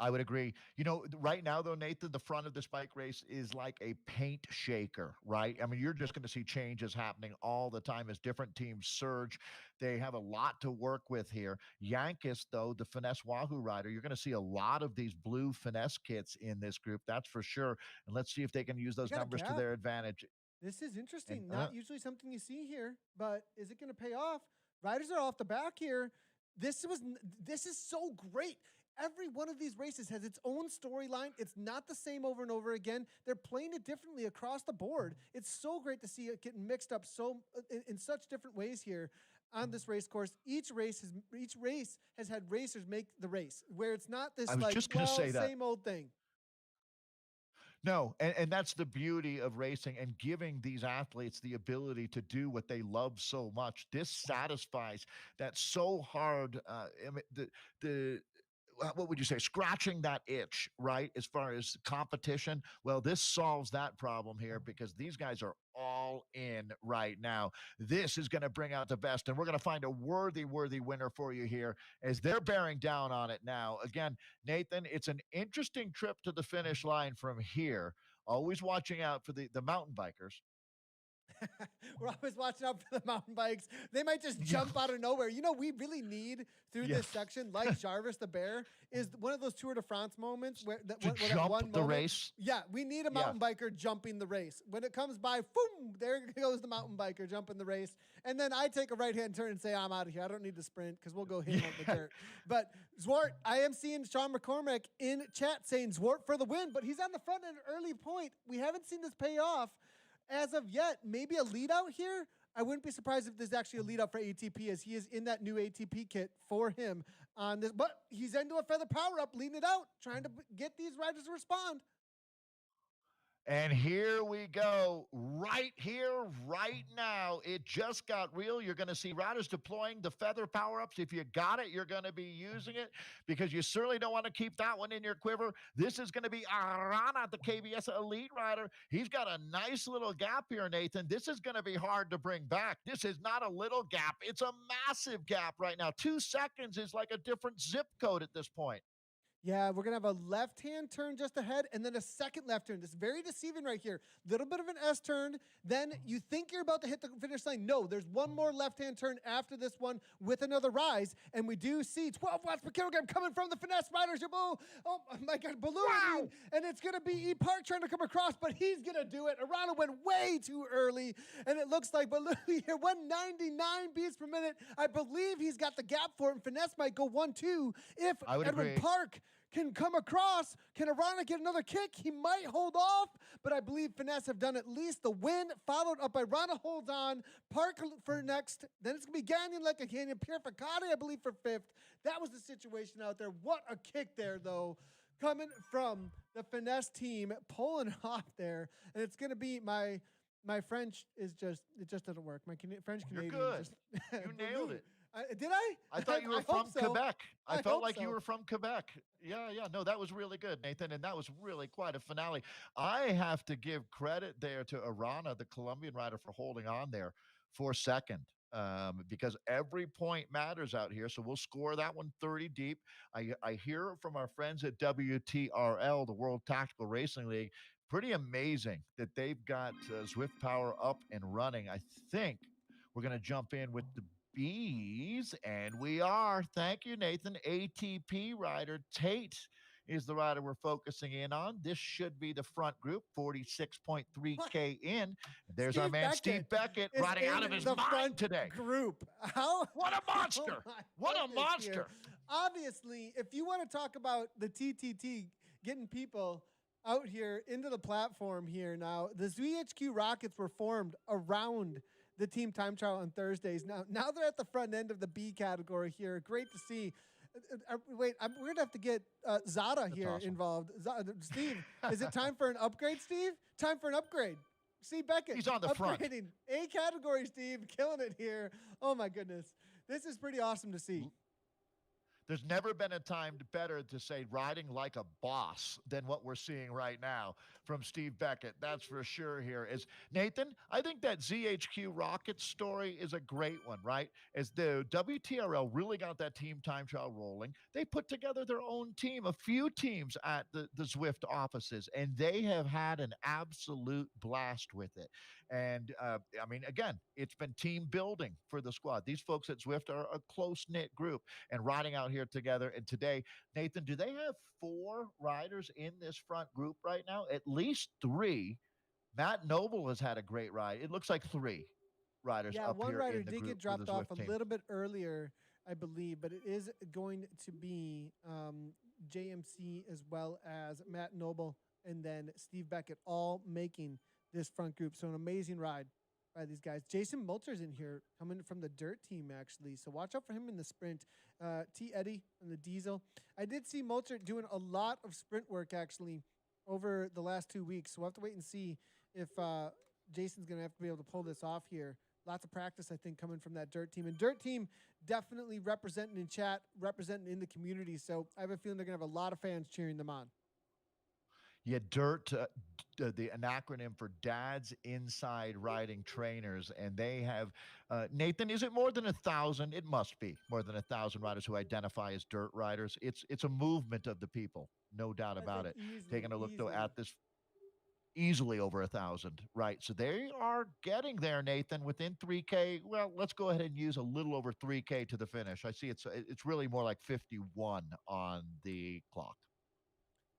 I would agree. You know, right now, though, Nathan, the front of this bike race is like a paint shaker, right? I mean, you're just going to see changes happening all the time as different teams surge. They have a lot to work with here. Yankees, though, the Finesse Wahoo rider, you're going to see a lot of these blue Finesse kits in this group, that's for sure. And let's see if they can use those numbers to their advantage. This is interesting. And, Not usually something you see here, but is it going to pay off? Riders are off the back here. This is so great. Every one of these races has its own storyline. It's not the same over and over again. They're playing it differently across the board. It's so great to see it getting mixed up in such different ways here on this race course. Each race has had racers make the race, where it's not this same old thing. No, and that's the beauty of racing and giving these athletes the ability to do what they love so much. This satisfies that so hard. What would you say? Scratching that itch, right? As far as competition. Well, this solves that problem here because these guys are all in right now. This is going to bring out the best, and we're going to find a worthy winner for you here as they're bearing down on it now. Again, Nathan, it's an interesting trip to the finish line from here. Always watching out for the mountain bikers. We're always watching out for the mountain bikes. They might just jump out of nowhere. You know, we really need through this section, like Jarvis the Bear, is one of those Tour de France moments where jump the race. Yeah, we need a mountain biker jumping the race. When it comes by, boom, there goes the mountain biker jumping the race. And then I take a right-hand turn and say, I'm out of here. I don't need to sprint because we'll go hit him on the dirt. But Zwart, I am seeing Sean McCormick in chat saying Zwart for the win, but he's on the front at an early point. We haven't seen this pay off as of yet. Maybe a lead out here. I wouldn't be surprised if there's actually a lead out for ATP as he is in that new ATP kit for him on this. But he's into a feather power up, leading it out, trying to get these riders to respond. And here we go, right here, right now. It just got real. You're going to see riders deploying the feather power-ups. If you got it, you're going to be using it because you certainly don't want to keep that one in your quiver. This is going to be Arana, the KBS Elite rider. He's got a nice little gap here, Nathan. This is going to be hard to bring back. This is not a little gap. It's a massive gap right now. 2 seconds is like a different zip code at this point. Yeah, we're going to have a left-hand turn just ahead and then a second left turn. This is very deceiving right here. Little bit of an S turn. Then you think you're about to hit the finish line. No, there's one more left-hand turn after this one with another rise. And we do see 12 watts per kilogram coming from the finesse riders. Oh my God, ballooning. Wow. And it's going to be E Park trying to come across, but he's going to do it. Arana went way too early. And it looks like ballooning here, 199 beats per minute. I believe he's got the gap for it. And finesse might go 1-2 if Edwin agree. Park can come across. Can Arana get another kick? He might hold off, but I believe Finesse have done at least the win, followed up by Arana holds on, Park for next, then it's going to be Gagnon like a canyon, Pierre Ficati, I believe, for fifth. That was the situation out there. What a kick there, though, coming from the Finesse team, pulling off there, and it's going to be my French is just, it just doesn't work. My French Canadian. You're good. Just You nailed it. Did I? I thought you were hope from so. Quebec. I felt hope like so. you were from Quebec. Yeah. No, that was really good, Nathan, and that was really quite a finale. I have to give credit there to Arana, the Colombian rider, for holding on there for second. Because every point matters out here. So we'll score that one 30 deep. I hear from our friends at WTRL, the World Tactical Racing League, pretty amazing that they've got Zwift Power up and running. I think we're going to jump in with the B's, and we are. Thank you, Nathan. ATP rider Tate is the rider we're focusing in on. This should be the front group, 46.3K in. And there's our man Steve Beckett riding out of his mind today. Group. How? What a monster! Oh what a monster! Here. Obviously, if you want to talk about the TTT getting people out here into the platform here now, the ZHQ Rockets were formed around the team time trial on Thursdays. Now they're at the front end of the B category here. Great to see. We're going to have to get Zada here awesome. Involved. Steve, is it time for an upgrade, Steve? Time for an upgrade. Steve Beckett. He's on the front. A category, Steve. Killing it here. Oh, my goodness. This is pretty awesome to see. There's never been a time better to say riding like a boss than what we're seeing right now from Steve Beckett. That's for sure here. Is Nathan, I think that ZHQ Rockets story is a great one, right? As the WTRL really got that team time trial rolling, they put together their own team, a few teams at the Zwift offices, and they have had an absolute blast with it. And I mean, again, it's been team building for the squad. These folks at Zwift are a close-knit group and riding out here together. And today, Nathan, do they have 4 riders in this front group right now? At least 3. Matt Noble has had a great ride. It looks like 3 riders up one here rider in the did group get dropped for the off Zwift a team. little bit earlier, I believe, but it is going to be JMC as well as Matt Noble and then Steve Beckett all making this front group. So an amazing ride by these guys. Jason Multer's in here coming from the dirt team, actually. So watch out for him in the sprint. T. Eddie on the diesel. I did see Multer doing a lot of sprint work, actually, over the last 2 weeks. So we'll have to wait and see if Jason's going to have to be able to pull this off here. Lots of practice, I think, coming from that dirt team. And dirt team definitely representing in chat, representing in the community. So I have a feeling they're going to have a lot of fans cheering them on. Yeah, DIRT, an acronym for Dad's Inside Riding Trainers. And they have, Nathan, is it more than 1,000? It must be more than 1,000 riders who identify as dirt riders. It's a movement of the people, no doubt about it. Taking a look, though, at this, easily over 1,000, right? So they are getting there, Nathan, within 3K. Well, let's go ahead and use a little over 3K to the finish. I see it's really more like 51 on the clock.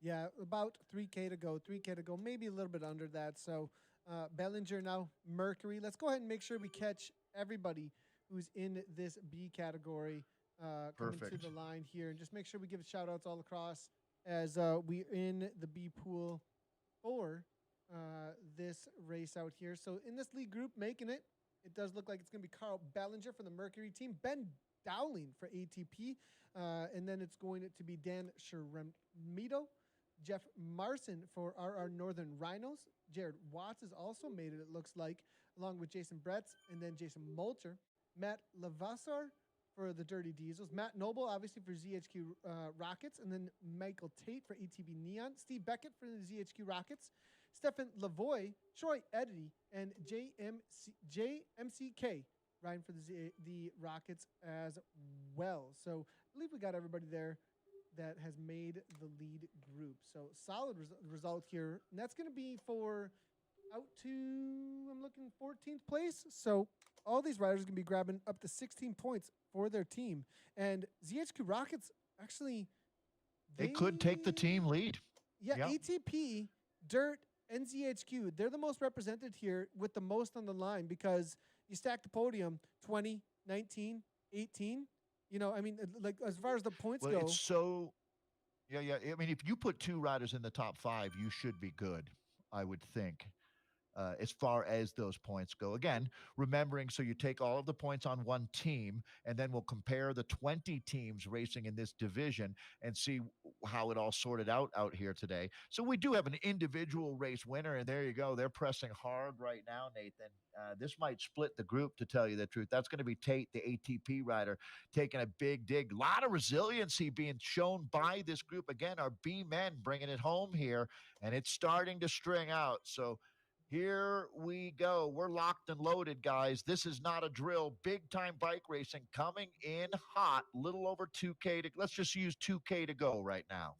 Yeah, about 3K to go, maybe a little bit under that. So Bellinger now, Mercury. Let's go ahead and make sure we catch everybody who's in this B category coming to the line here. And just make sure we give shout-outs all across as we're in the B pool for this race out here. So in this lead group making it, it does look like it's going to be Carl Bellinger from the Mercury team, Ben Dowling for ATP, and then it's going to be Dan Sheremito, Jeff Marson for RR Northern Rhinos. Jared Watts has also made it looks like, along with Jason Bretz and then Jason Molcher. Matt Levasseur for the Dirty Diesels. Matt Noble, obviously, for ZHQ Rockets. And then Michael Tate for ATB Neon. Steve Beckett for the ZHQ Rockets. Stefan Lavoie, Troy Eddy, and JMCK riding for the Rockets as well. So I believe we got everybody there that has made the lead group. So solid result here. And that's going to be for out to, I'm looking, 14th place. So all these riders are going to be grabbing up to 16 points for their team. And ZHQ Rockets, actually, they could take the team lead. Yeah, yep. ATP, Dirt, and ZHQ, they're the most represented here with the most on the line because you stack the podium 20, 19, 18. You know, I mean, like as far as the points go. It's so, yeah. I mean, if you put 2 riders in the top 5, you should be good, I would think. As far as those points go. Again, remembering, so you take all of the points on one team, and then we'll compare the 20 teams racing in this division and see how it all sorted out here today. So we do have an individual race winner, and there you go. They're pressing hard right now, Nathan. This might split the group, to tell you the truth. That's going to be Tate, the ATP rider, taking a big dig. A lot of resiliency being shown by this group. Again, our B men bringing it home here, and it's starting to string out. So here we go. We're locked and loaded, guys. This is not a drill. Big-time bike racing coming in hot. Little over 2K to, let's just use 2K to go right now.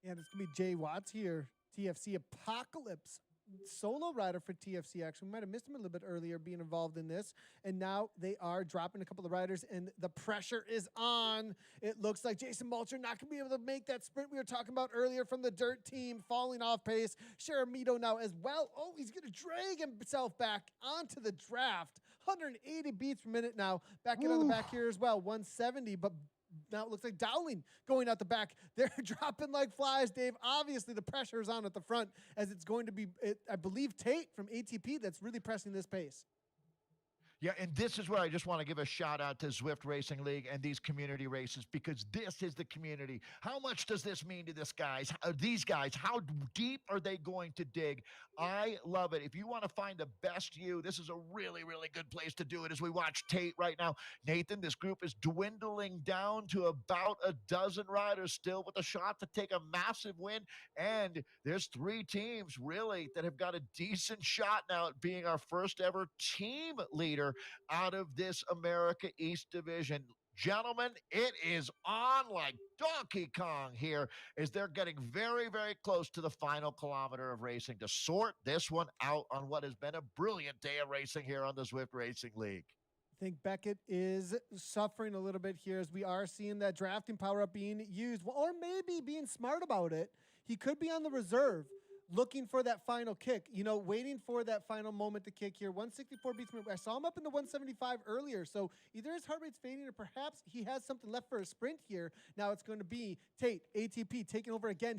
Yeah, it's going to be Jay Watts here. TFC Apocalypse. Solo rider for TFC, actually. We might have missed him a little bit earlier being involved in this. And now they are dropping a couple of riders, and the pressure is on. It looks like Jason Molcher not going to be able to make that sprint we were talking about earlier from the Dirt team, falling off pace. Sharamito now as well. Oh, he's going to drag himself back onto the draft. 180 beats per minute now. Back in on the back here as well. 170, but now it looks like Dowling going out the back. They're dropping like flies, Dave. Obviously, the pressure is on at the front as it's going to be, I believe, Tate from ATP that's really pressing this pace. Yeah, and this is where I just want to give a shout out to Zwift Racing League and these community races, because this is the community. How much does this mean to these guys? How deep are they going to dig? I love it. If you want to find the best you, this is a really, really good place to do it as we watch Tate right now. Nathan, this group is dwindling down to about a dozen riders still with a shot to take a massive win. And there's 3 teams really that have got a decent shot now at being our first ever team leader out of this America East division. Gentlemen, it is on like Donkey Kong here as they're getting very, very close to the final kilometer of racing to sort this one out on what has been a brilliant day of racing here on the Zwift Racing League. I think Beckett is suffering a little bit here as we are seeing that drafting power up being used, or maybe being smart about it. He could be on the reserve, looking for that final kick, you know, waiting for that final moment to kick here. 164 beats. I saw him up in the 175 earlier, so either his heart rate's fading or perhaps he has something left for a sprint here. Now it's going to be Tate, ATP, taking over again